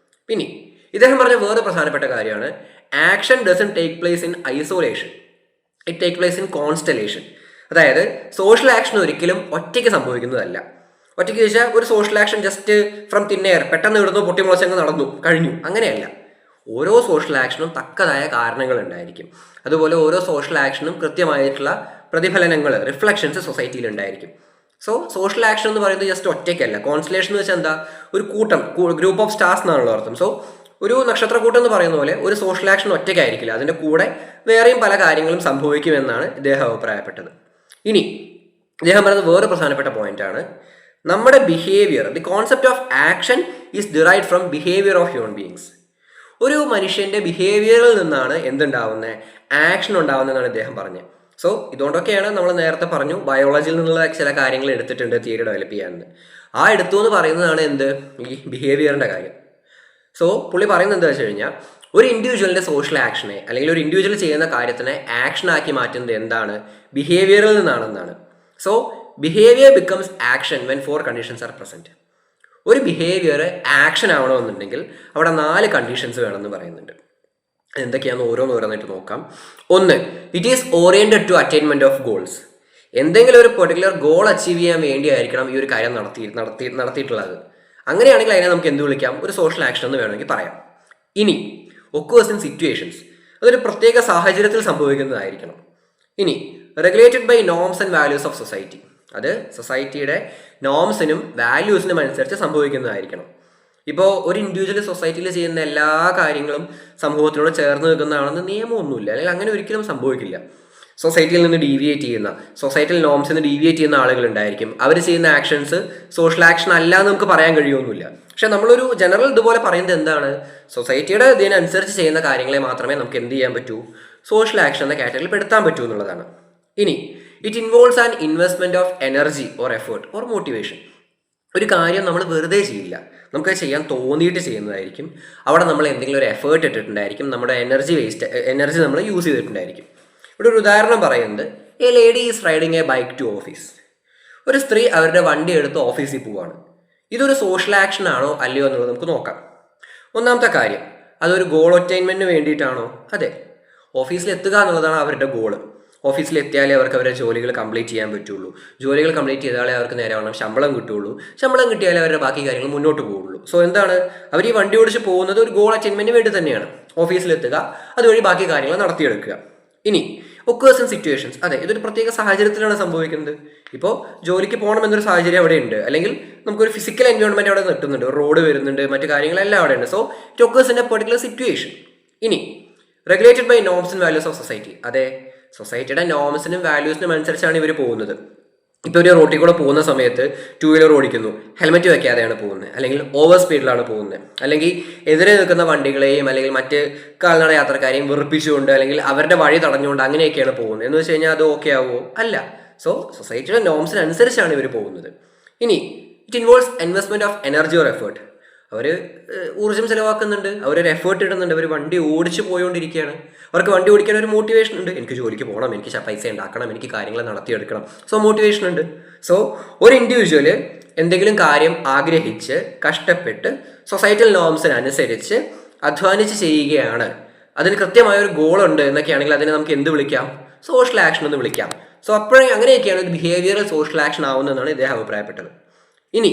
പിന്നെ ഇദ്ദേഹം പറഞ്ഞ വേറെ പ്രധാനപ്പെട്ട കാര്യമാണ്, action dozen take place in isolation, it take place in constellation. അതായത് സോഷ്യൽ ആക്ഷൻ ഒരിക്കലും ഒറ്റയ്ക്ക് സംഭവിക്കുന്നതല്ല. ഒറ്റയ്ക്ക് ചോദിച്ചാൽ ഒരു social action just from thin air പെട്ടെന്ന് ഇടുന്നു, പൊട്ടിമുളച്ചങ്ങ് നടന്നു കഴിഞ്ഞു, അങ്ങനെയല്ല. ഓരോ സോഷ്യൽ ആക്ഷനും തക്കതായ കാരണങ്ങൾ ഉണ്ടായിരിക്കും. അതുപോലെ ഓരോ സോഷ്യൽ ആക്ഷനും കൃത്യമായിട്ടുള്ള പ്രതിഫലനങ്ങൾ, റിഫ്ലക്ഷൻസ് സൊസൈറ്റിയിൽ ഉണ്ടായിരിക്കും. സോ സോഷ്യൽ ആക്ഷൻ എന്ന് പറയുന്നത് ജസ്റ്റ് ഒറ്റയ്ക്കല്ല. കോൺസ്റ്റലേഷൻ എന്ന് വെച്ചാൽ എന്താ, ഒരു കൂട്ടം, ഗ്രൂപ്പ് ഓഫ് സ്റ്റാർസ് എന്നാണല്ലോ അർത്ഥം. സോ ഒരു നക്ഷത്രക്കൂട്ടം എന്ന് പറയുന്ന പോലെ ഒരു സോഷ്യൽ ആക്ഷൻ ഒറ്റയ്ക്കായിരിക്കില്ല, അതിൻ്റെ കൂടെ വേറെയും പല കാര്യങ്ങളും സംഭവിക്കുമെന്നാണ് ഇദ്ദേഹം അഭിപ്രായപ്പെട്ടത്. ഇനി ഇദ്ദേഹം പറയുന്നത് വേറെ പ്രധാനപ്പെട്ട പോയിന്റാണ്, നമ്മുടെ behaviour, the concept of action is derived from behaviour of human beings. ഒരു മനുഷ്യന്റെ ബിഹേവിയറിൽ നിന്നാണ് എന്തുണ്ടാവുന്നത്, ആക്ഷൻ ഉണ്ടാവുന്നതെന്നാണ് ഇദ്ദേഹം പറഞ്ഞത്. സോ ഇതുകൊണ്ടൊക്കെയാണ് നമ്മൾ നേരത്തെ പറഞ്ഞു ബയോളജിയിൽ നിന്നുള്ള ചില കാര്യങ്ങൾ എടുത്തിട്ടുണ്ട് തിയറി ഡെവലപ്പ് ചെയ്യാമെന്ന്. ആ എടുത്തു എന്ന് പറയുന്നതാണ് എന്ത്, ഈ ബിഹേവിയറിന്റെ കാര്യം. സോ പുള്ളി പറയുന്നത് എന്താ വെച്ച് കഴിഞ്ഞാൽ, ഒരു ഇൻഡിവിജ്വലിന്റെ സോഷ്യൽ ആക്ഷനെ അല്ലെങ്കിൽ ഒരു ഇൻഡിവിജ്വൽ ചെയ്യുന്ന കാര്യത്തിനെ ആക്ഷനാക്കി മാറ്റുന്നത് എന്താണ്, ബിഹേവിയറിൽ നിന്നാണെന്നാണ്. So behaviour becomes action when 4 conditions are present. ഒരു ബിഹേവിയർ ആക്ഷൻ ആവണമെന്നുണ്ടെങ്കിൽ അവിടെ 4 കണ്ടീഷൻസ് വേണമെന്ന് പറയുന്നുണ്ട്. എന്തൊക്കെയാണെന്ന് ഓരോന്നായിട്ട് നോക്കാം. 1, it is oriented to attainment of goals. എന്തെങ്കിലും ഒരു പെർട്ടിക്കുലർ ഗോൾ അച്ചീവ് ചെയ്യാൻ വേണ്ടിയായിരിക്കണം ഈ ഒരു കാര്യം നടത്തിയിട്ടുള്ളത്. അങ്ങനെയാണെങ്കിൽ അതിനെ നമുക്ക് എന്ത് വിളിക്കാം, ഒരു സോഷ്യൽ ആക്ഷൻ എന്ന് വേണമെങ്കിൽ പറയാം. ഇനി ഒക്കേഴ്സ് ഇൻ സിറ്റുവേഷൻസ്, അതൊരു പ്രത്യേക സാഹചര്യത്തിൽ സംഭവിക്കുന്നതായിരിക്കണം. ഇനി regulated by norms and values of society, അത് സൊസൈറ്റിയുടെ നോംസിനും വാല്യൂസിനും അനുസരിച്ച് സംഭവിക്കുന്നതായിരിക്കണം. ഇപ്പോൾ ഒരു ഇൻഡിവിജ്വൽ സൊസൈറ്റിയിൽ ചെയ്യുന്ന എല്ലാ കാര്യങ്ങളും സമൂഹത്തിനോട് ചേർന്ന് നിൽക്കുന്നതാണെന്ന് നിയമമൊന്നുമില്ല, അല്ലെങ്കിൽ അങ്ങനെ ഒരിക്കലും സംഭവിക്കില്ല. സൊസൈറ്റിയിൽ നിന്ന് ഡീവിയേറ്റ് ചെയ്യുന്ന, സൊസൈറ്റിയിൽ നോംസിൽ നിന്ന് ഡീവിയേറ്റ് ചെയ്യുന്ന ആളുകൾ ഉണ്ടായിരിക്കും. അവർ ചെയ്യുന്ന ആക്ഷൻസ് സോഷ്യൽ ആക്ഷൻ അല്ല എന്ന് നമുക്ക് പറയാൻ കഴിയുമൊന്നുമില്ല. പക്ഷെ നമ്മളൊരു ജനറൽ ഇതുപോലെ പറയുന്നത് എന്താണ്, സൊസൈറ്റിയുടെ ഇതിനനുസരിച്ച് ചെയ്യുന്ന കാര്യങ്ങളെ മാത്രമേ നമുക്ക് എന്ത് ചെയ്യാൻ പറ്റൂ, സോഷ്യൽ ആക്ഷൻ എന്ന കാറ്റഗറിയിൽ പെടുത്താൻ പറ്റൂ എന്നുള്ളതാണ്. ഇനി it involves an investment of energy or effort or motivation. ഒരു കാര്യം നമ്മൾ വെറുതെ ചെയ്യില്ല, നമുക്കത് ചെയ്യാൻ തോന്നിയിട്ട് ചെയ്യുന്നതായിരിക്കും. അവിടെ നമ്മൾ എന്തെങ്കിലും ഒരു എഫേർട്ട് ഇട്ടിട്ടുണ്ടായിരിക്കും, നമ്മുടെ എനർജി നമ്മൾ യൂസ് ചെയ്തിട്ടുണ്ടായിരിക്കും. ഇവിടെ ഒരു ഉദാഹരണം പറയുന്നത്, a lady is riding a bike to office. ഒരു സ്ത്രീ അവരുടെ വണ്ടി എടുത്ത് ഓഫീസിൽ പോവാണ്. ഇതൊരു സോഷ്യൽ ആക്ഷൻ ആണോ അല്ലയോ എന്നുള്ളത് നമുക്ക് നോക്കാം. ഒന്നാമത്തെ കാര്യം, അതൊരു ഗോൾ ഒറ്റൈൻമെൻറ്റിന് വേണ്ടിയിട്ടാണോ? അതെ, ഓഫീസിൽ എത്തുക എന്നുള്ളതാണ് അവരുടെ ഗോള്. ഓഫീസിൽ എത്തിയാലേ അവർക്ക് അവരുടെ ജോലികൾ കംപ്ലീറ്റ് ചെയ്യാൻ പറ്റുള്ളൂ. ജോലികൾ കംപ്ലീറ്റ് ചെയ്താലേ അവർക്ക് നേരെ വേണം ശമ്പളം കിട്ടുള്ളൂ. ശമ്പളം കിട്ടിയാലേ അവരുടെ ബാക്കി കാര്യങ്ങൾ മുന്നോട്ട് പോകുള്ളൂ. സോ എന്താണ്, അവർ ഈ വണ്ടി ഓടിച്ച് പോകുന്നത് ഒരു ഗോൾ അച്ചീവ്മെൻറ്റിന് വേണ്ടി തന്നെയാണ്. ഓഫീസിലെത്തുക, അതുവഴി ബാക്കി കാര്യങ്ങൾ നടത്തിയെടുക്കുക. ഇനി ഒക്കേഴ്സ് ഇൻ സിറ്റുവേഷൻസ്, അതെ, ഇതൊരു പ്രത്യേക സാഹചര്യത്തിലാണ് സംഭവിക്കുന്നത്. ഇപ്പോൾ ജോലിക്ക് പോകണം എന്നൊരു സാഹചര്യം അവിടെ ഉണ്ട്, അല്ലെങ്കിൽ നമുക്കൊരു ഫിസിക്കൽ എൻവയോൺമെൻറ്റ് അവിടെ കിട്ടുന്നുണ്ട്, റോഡ് വരുന്നുണ്ട്, മറ്റു കാര്യങ്ങളെല്ലാം അവിടെ ഉണ്ട്. So it occurs in a particular situation. ഇനി regulated by norms and values of society, അതെ, സൊസൈറ്റിയുടെ നോംസിനും വാല്യൂസിനും അനുസരിച്ചാണ് ഇവർ പോകുന്നത്. ഇപ്പോൾ ഒരു റോട്ടിൽ കൂടെ പോകുന്ന സമയത്ത് 2 വീലർ ഓടിക്കുന്നു, ഹെൽമെറ്റ് വെക്കാതെയാണ് പോകുന്നത്, അല്ലെങ്കിൽ ഓവർ സ്പീഡിലാണ് പോകുന്നത്, അല്ലെങ്കിൽ എതിരെ നിൽക്കുന്ന വണ്ടികളെയും അല്ലെങ്കിൽ മറ്റ് കാൽനട യാത്രക്കാരെയും വെറുപ്പിച്ചുകൊണ്ട് അല്ലെങ്കിൽ അവരുടെ വഴി തടഞ്ഞുകൊണ്ട് അങ്ങനെയൊക്കെയാണ് പോകുന്നത് എന്ന് വെച്ച് കഴിഞ്ഞാൽ അത് ഓക്കെ ആവുമോ? അല്ല. സോ സൊസൈറ്റിയുടെ നോംസിനനുസരിച്ചാണ് ഇവർ പോകുന്നത്. ഇനി it involves investment of energy or effort. അവർ ഊർജ്ജം ചിലവാക്കുന്നുണ്ട്, അവരൊരു എഫേർട്ട് ഇടുന്നുണ്ട്, അവർ വണ്ടി ഓടിച്ച് പോയോണ്ടിരിക്കുകയാണ്. അവർക്ക് വണ്ടി ഓടിക്കാൻ ഒരു മോട്ടിവേഷൻ ഉണ്ട്. എനിക്ക് ജോലിക്ക് പോകണം, എനിക്ക് പൈസ ഉണ്ടാക്കണം, എനിക്ക് കാര്യങ്ങൾ നടത്തിയെടുക്കണം. സോ മോട്ടിവേഷൻ ഉണ്ട്. സോ ഒരു ഇൻഡിവിജ്വല് എന്തെങ്കിലും കാര്യം ആഗ്രഹിച്ച് കഷ്ടപ്പെട്ട് സൊസൈറ്റൽ നോംസിനനുസരിച്ച് അധ്വാനിച്ച് ചെയ്യുകയാണ്, അതിന് കൃത്യമായ ഒരു ഗോളുണ്ട് എന്നൊക്കെയാണെങ്കിൽ അതിനെ നമുക്ക് എന്ത് വിളിക്കാം? സോഷ്യൽ ആക്ഷൻ എന്ന് വിളിക്കാം. സോ അങ്ങനെയൊക്കെയാണ് ഒരു ബിഹേവിയറൽ സോഷ്യൽ ആക്ഷൻ ആവുന്നതെന്നാണ് ഇദ്ദേഹം അഭിപ്രായപ്പെട്ടത്. ഇനി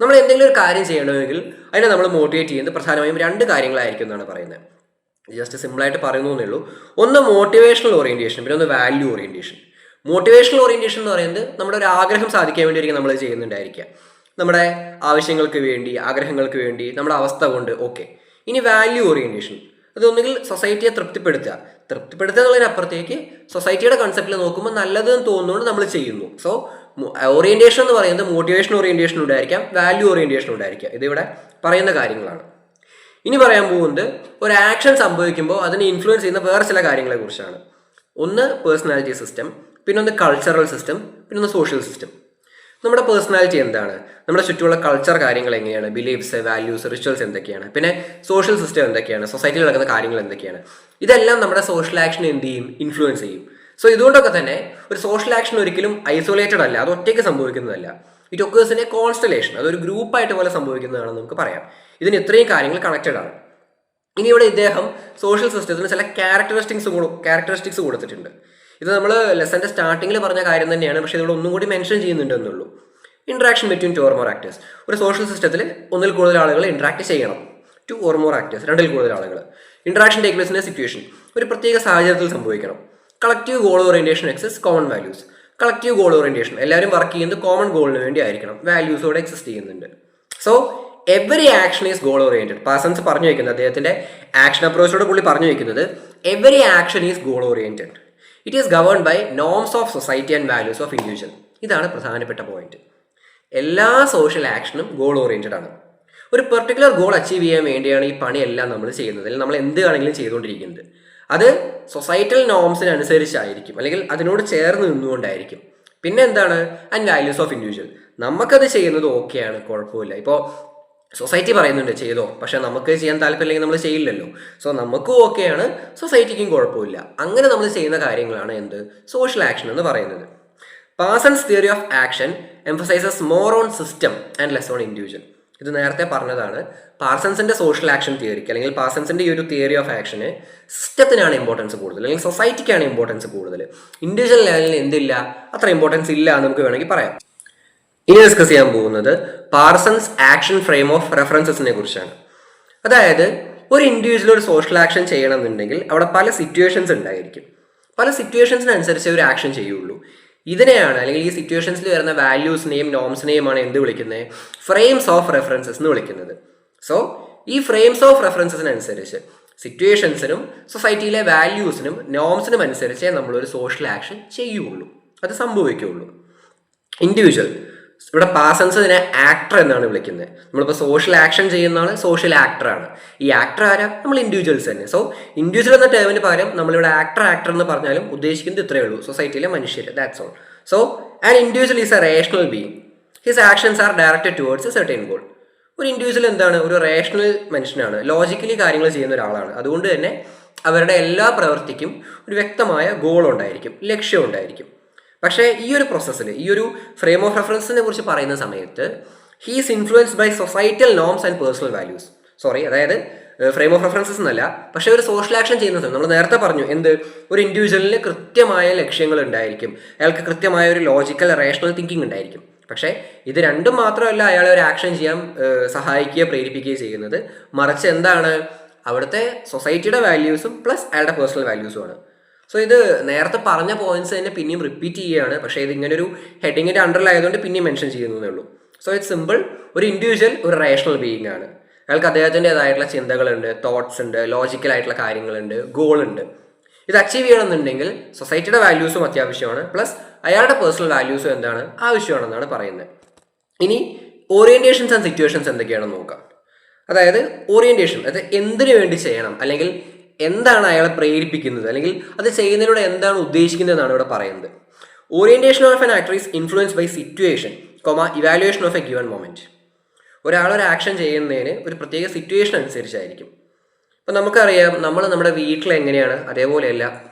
നമ്മൾ എന്തെങ്കിലും ഒരു കാര്യം ചെയ്യണമെങ്കിൽ അതിനെ നമ്മൾ മോട്ടിവേറ്റ് ചെയ്യുന്നത് പ്രധാനമായും 2 കാര്യങ്ങളായിരിക്കും എന്നാണ് പറയുന്നത്. ജസ്റ്റ് സിമ്പിളായിട്ട് പറയുന്നു എന്നേ ഉള്ളൂ. ഒന്ന് മോട്ടിവേഷണൽ ഓറിയന്റേഷൻ, പിന്നെ ഒന്ന് വാല്യൂ ഓറിയന്റേഷൻ. മോട്ടിവേഷണൽ ഓറിയന്റേഷൻ എന്ന് പറയുന്നത് നമ്മുടെ ഒരു ആഗ്രഹം സാധിക്കാൻ വേണ്ടിയായിരിക്കും നമ്മൾ ചെയ്യുന്നുണ്ടായിരിക്കുക, നമ്മുടെ ആവശ്യങ്ങൾക്ക് വേണ്ടി, ആഗ്രഹങ്ങൾക്ക് വേണ്ടി, നമ്മുടെ അവസ്ഥ കൊണ്ട്. ഓക്കെ. ഇനി വാല്യൂ ഓറിയന്റേഷൻ, അതൊന്നുകിൽ സൊസൈറ്റിയെ തൃപ്തിപ്പെടുത്തുക എന്നുള്ളതിനപ്പുറത്തേക്ക് സൊസൈറ്റിയുടെ കൺസെപ്റ്റിൽ നോക്കുമ്പോൾ നല്ലതെന്ന് തോന്നുന്നതുകൊണ്ട് നമ്മൾ ചെയ്യുന്നു. സോ ഓറിയന്റേഷൻ എന്ന് പറയുന്നത് മോട്ടിവേഷൻ ഓറിയന്റേഷൻ ഉണ്ടായിരിക്കാം, വാല്യൂ ഓറിയന്റേഷൻ ഉണ്ടായിരിക്കാം. ഇതിവിടെ പറയുന്ന കാര്യങ്ങളാണ്. ഇനി പറയാൻ പോകുന്നത് ഒരു ആക്ഷൻ സംഭവിക്കുമ്പോൾ അതിനെ ഇൻഫ്ലുവൻസ് ചെയ്യുന്ന വേറെ ചില കാര്യങ്ങളെ കുറിച്ചാണ്. ഒന്ന് പേഴ്സണാലിറ്റി സിസ്റ്റം, പിന്നെ ഒന്ന് കൾച്ചറൽ സിസ്റ്റം, പിന്നെ ഒന്ന് സോഷ്യൽ സിസ്റ്റം. നമ്മുടെ പേഴ്സണാലിറ്റി എന്താണ്, നമ്മുടെ ചുറ്റുമുള്ള കൾച്ചർ കാര്യങ്ങൾ എങ്ങനെയാണ്, ബിലീഫ്സ്, വാല്യൂസ്, റിച്വൽസ് എന്തൊക്കെയാണ്, പിന്നെ സോഷ്യൽ സിസ്റ്റം എന്തൊക്കെയാണ്, സൊസൈറ്റിയിൽ നടക്കുന്ന കാര്യങ്ങൾ എന്തൊക്കെയാണ്, ഇതെല്ലാം നമ്മുടെ സോഷ്യൽ ആക്ഷനെ എന്ത് ചെയ്യും? ഇൻഫ്ലുവൻസ് ചെയ്യും. സോ ഇതുകൊണ്ടൊക്കെ തന്നെ ഒരു സോഷ്യൽ ആക്ഷൻ ഒരിക്കലും ഐസൊലേറ്റഡ് അല്ല, അത് ഒറ്റയ്ക്ക് സംഭവിക്കുന്നതല്ല. It occurs in a constellation, അതൊരു ഗ്രൂപ്പായിട്ട് പോലെ സംഭവിക്കുന്നതാണെന്ന് നമുക്ക് പറയാം. ഇതിന് ഇത്രയും കാര്യങ്ങൾ കണക്റ്റഡ് ആണ്. ഇനി ഇവിടെ ഇദ്ദേഹം സോഷ്യൽ സിസ്റ്റത്തിന് ചില ക്യാരക്ടറിസ്റ്റിക്സ് കൊടുത്തിട്ടുണ്ട്. ഇത് നമ്മൾ ലെസന്റെ സ്റ്റാർട്ടിങ്ങിൽ പറഞ്ഞ കാര്യം തന്നെയാണ്, പക്ഷേ ഇതിവിടെ ഒന്നും കൂടി മെൻഷൻ ചെയ്യുന്നുണ്ടെന്നുള്ളൂ. Interaction between 2 or more actors. ഒരു സോഷ്യൽ സിസ്റ്റത്തിൽ ഒന്നിൽ കൂടുതൽ ആളുകൾ ഇന്ററാക്ട് ചെയ്യണം. 2 or more ആക്ടേഴ്സ്, 2-ൽ കൂടുതൽ ആളുകൾ. Interaction take place in a situation, ഒരു പ്രത്യേക സാഹചര്യത്തിൽ സംഭവിക്കണം. Collective goal orientation exist, common values. Collective goal orientation, എല്ലാവരും വർക്ക് ചെയ്യുന്നത് കോമൺ ഗോളിന് വേണ്ടി ആയിരിക്കണം. വാല്യൂസോടെ എക്സിസ്റ്റ് ചെയ്യുന്നുണ്ട്. So every action is goal oriented. Parsons പറഞ്ഞു വയ്ക്കുന്നത്, അദ്ദേഹത്തിന്റെ ആക്ഷൻ അപ്രോച്ചോട് പുള്ളി പറഞ്ഞു വയ്ക്കുന്നത്, every action is goal oriented. It is governed by norms of society and values of individual. ഇതാണ് പ്രധാനപ്പെട്ട പോയിന്റ്. എല്ലാ സോഷ്യൽ ആക്ഷനും ഗോൾ ഓറിയന്റഡ് ആണ്. ഒരു പെർട്ടിക്കുലർ ഗോൾ അച്ചീവ് ചെയ്യാൻ വേണ്ടിയാണ് ഈ പണിയെല്ലാം നമ്മൾ ചെയ്യുന്നത്, അല്ലെങ്കിൽ നമ്മൾ എന്ത് ആണെങ്കിലും ചെയ്തുകൊണ്ടിരിക്കുന്നത്. അത് സൊസൈറ്റൽ നോംസിനനുസരിച്ചായിരിക്കും, അല്ലെങ്കിൽ അതിനോട് ചേർന്ന് നിന്നുകൊണ്ടായിരിക്കും. പിന്നെ എന്താണ്? And values of individual. നമുക്കത് ചെയ്യുന്നത് ഓക്കെയാണ്, കുഴപ്പമില്ല. ഇപ്പോൾ സൊസൈറ്റി പറയുന്നുണ്ട് ചെയ്തോ, പക്ഷെ നമുക്ക് ചെയ്യാൻ താല്പര്യമില്ലെങ്കിൽ നമ്മൾ ചെയ്യില്ലല്ലോ. സോ നമുക്കും ഓക്കെയാണ്, സൊസൈറ്റിക്കും കുഴപ്പമില്ല. അങ്ങനെ നമ്മൾ ചെയ്യുന്ന കാര്യങ്ങളാണ് എന്ത്? സോഷ്യൽ ആക്ഷൻ എന്ന് പറയുന്നത്. Parsons theory of action emphasises more on system and less on individual. ഇത് നേരത്തെ പറഞ്ഞതാണ്. പാർസൺസിന്റെ സോഷ്യൽ ആക്ഷൻ തിയറിക്ക്, അല്ലെങ്കിൽ പാർസൺസിന്റെ ഈ ഒരു തിയറി ഓഫ് ആക്ഷന് സിസ്റ്റത്തിനാണ് ഇമ്പോർട്ടൻസ് കൂടുതൽ, അല്ലെങ്കിൽ സൊസൈറ്റിക്കാണ് ഇമ്പോർട്ടൻസ് കൂടുതൽ. ഇൻഡിവിജ്വൽ ലെവലിൽ എന്തില്ല, അത്ര ഇമ്പോർട്ടൻസ് ഇല്ല എന്ന് നമുക്ക് വേണമെങ്കിൽ പറയാം. ഇനി ഡിസ്കസ് ചെയ്യാൻ പോകുന്നത് പാർസൺസ് ആക്ഷൻ ഫ്രെയിം ഓഫ് റെഫറൻസസിനെ കുറിച്ചാണ്. അതായത് ഒരു ഇൻഡിവിജ്വൽ ഒരു സോഷ്യൽ ആക്ഷൻ ചെയ്യണമെന്നുണ്ടെങ്കിൽ അവിടെ പല സിറ്റുവേഷൻസ് ഉണ്ടായിരിക്കും. പല സിറ്റുവേഷൻസിനനുസരിച്ച് ഒരു ആക്ഷൻ ചെയ്യുള്ളൂ. ഇതിനെയാണ്, അല്ലെങ്കിൽ ഈ സിറ്റുവേഷൻസിൽ വരുന്ന വാല്യൂസിനെയും നോംസിനെയുമാണ് എന്ത് വിളിക്കുന്നത്? ഫ്രെയിംസ് ഓഫ് റെഫറൻസസ് എന്ന് വിളിക്കുന്നത്. സോ ഈ ഫ്രെയിംസ് ഓഫ് റെഫറൻസസിനനുസരിച്ച്, സിറ്റുവേഷൻസിനും സൊസൈറ്റിയിലെ വാല്യൂസിനും നോംസിനും അനുസരിച്ചേ നമ്മളൊരു സോഷ്യൽ ആക്ഷൻ ചെയ്യുള്ളൂ, അത് സംഭവിക്കുകയുള്ളൂ. ഇൻഡിവിജ്വൽ ഇവിടെ പാർസൺസ് ഇതിനെ ആക്ടർ എന്നാണ് വിളിക്കുന്നത്. നമ്മളിപ്പോൾ സോഷ്യൽ ആക്ഷൻ ചെയ്യുന്ന ആൾ സോഷ്യൽ ആക്ടറാണ്. ഈ ആക്ടർ ആരാ? നമ്മൾ ഇൻഡിവിജ്വൽസ് തന്നെ. സോ ഇൻഡിവിജ്വൽ എന്ന ടേമിന് പകരം നമ്മളിവിടെ ആക്ടർ എന്ന് പറഞ്ഞാലും ഉദ്ദേശിക്കുന്നത് ഇത്രയേ ഉള്ളൂ, സൊസൈറ്റിയിലെ മനുഷ്യർ. That's all. So an individual is A rational being. His actions are directed towards A certain goal. ഒരു ഇൻഡിവിജ്വൽ എന്താണ്? ഒരു റേഷണൽ മനുഷ്യനാണ്, ലോജിക്കലി കാര്യങ്ങൾ ചെയ്യുന്ന ഒരാളാണ്. അതുകൊണ്ട് തന്നെ അവരുടെ എല്ലാ പ്രവൃത്തിക്കും ഒരു വ്യക്തമായ ഗോൾ ഉണ്ടായിരിക്കും, ലക്ഷ്യം ഉണ്ടായിരിക്കും. പക്ഷേ ഈ ഒരു പ്രോസസ്സിൽ, ഈ ഒരു ഫ്രെയിം ഓഫ് റെഫറൻസിനെ കുറിച്ച് പറയുന്ന സമയത്ത് he's influenced by societal norms and personal values. അതായത് ഫ്രെയിം ഓഫ് റെഫറൻസസ് എന്നല്ല, പക്ഷേ ഒരു സോഷ്യൽ ആക്ഷൻ ചെയ്യുന്ന സമയത്ത് നമ്മൾ നേരത്തെ പറഞ്ഞു എന്ത്, ഒരു ഇൻഡിവിജ്വലിന് കൃത്യമായ ലക്ഷ്യങ്ങൾ ഉണ്ടായിരിക്കും, അയാൾക്ക് കൃത്യമായ ഒരു ലോജിക്കൽ റേഷണൽ തിങ്കിങ് ഉണ്ടായിരിക്കും. പക്ഷേ ഇത് രണ്ടും മാത്രമല്ല അയാളെ ഒരു ആക്ഷൻ ചെയ്യാൻ സഹായിക്കുകയോ പ്രേരിപ്പിക്കുകയോ ചെയ്യുന്നത്, മറിച്ച് എന്താണ്, അവിടുത്തെ സൊസൈറ്റിയുടെ വാല്യൂസും പ്ലസ് അയാളുടെ പേഴ്സണൽ വാല്യൂസുമാണ്. സോ ഇത് നേരത്തെ പറഞ്ഞ പോയിന്റ്സ് തന്നെ പിന്നെയും റിപ്പീറ്റ് ചെയ്യുകയാണ്, പക്ഷേ ഇത് ഇങ്ങനെ ഒരു ഹെഡിങ്ങിൻ്റെ അണ്ടറിലായതുകൊണ്ട് പിന്നെയും മെൻഷൻ ചെയ്യുന്നതേ ഉള്ളൂ. So it's simple. ഒരു ഇൻഡിവിജ്വൽ ഒരു റേഷണൽ ബീയിങ് ആണ്. അയാൾക്ക് അദ്ദേഹത്തിൻ്റെതായിട്ടുള്ള ചിന്തകളുണ്ട്, തോട്ട്സ് ഉണ്ട്, ലോജിക്കലായിട്ടുള്ള കാര്യങ്ങളുണ്ട്, ഗോൾ ഉണ്ട്. ഇത് അച്ചീവ് ചെയ്യണമെന്നുണ്ടെങ്കിൽ സൊസൈറ്റിയുടെ വാല്യൂസും അത്യാവശ്യമാണ്, പ്ലസ് അയാളുടെ പേഴ്സണൽ വാല്യൂസും എന്താണ്, ആവശ്യമാണെന്നാണ് പറയുന്നത്. ഇനി ഓറിയന്റേഷൻസ് ആൻഡ് സിറ്റുവേഷൻസ് എന്തൊക്കെയാണെന്ന് നോക്കാം. അതായത് ഓറിയന്റേഷൻ, അത് എന്തിനു വേണ്ടി ചെയ്യണം, അല്ലെങ്കിൽ എന്താണ് അയാളെ പ്രേരിപ്പിക്കുന്നത്, അല്ലെങ്കിൽ അത് ചെയ്യുന്നതിലൂടെ എന്താണ് ഉദ്ദേശിക്കുന്നതെന്നാണ് ഇവിടെ പറയുന്നത്. Orientation of an actor is influence by situation, evaluation of a given moment. ഒരാളൊരു ആക്ഷൻ ചെയ്യുന്നതിന് ഒരു പ്രത്യേക സിറ്റുവേഷൻ അനുസരിച്ചായിരിക്കും. ഇപ്പം നമുക്കറിയാം, നമ്മൾ നമ്മുടെ വീട്ടിൽ എങ്ങനെയാണ് അതേപോലെയല്ല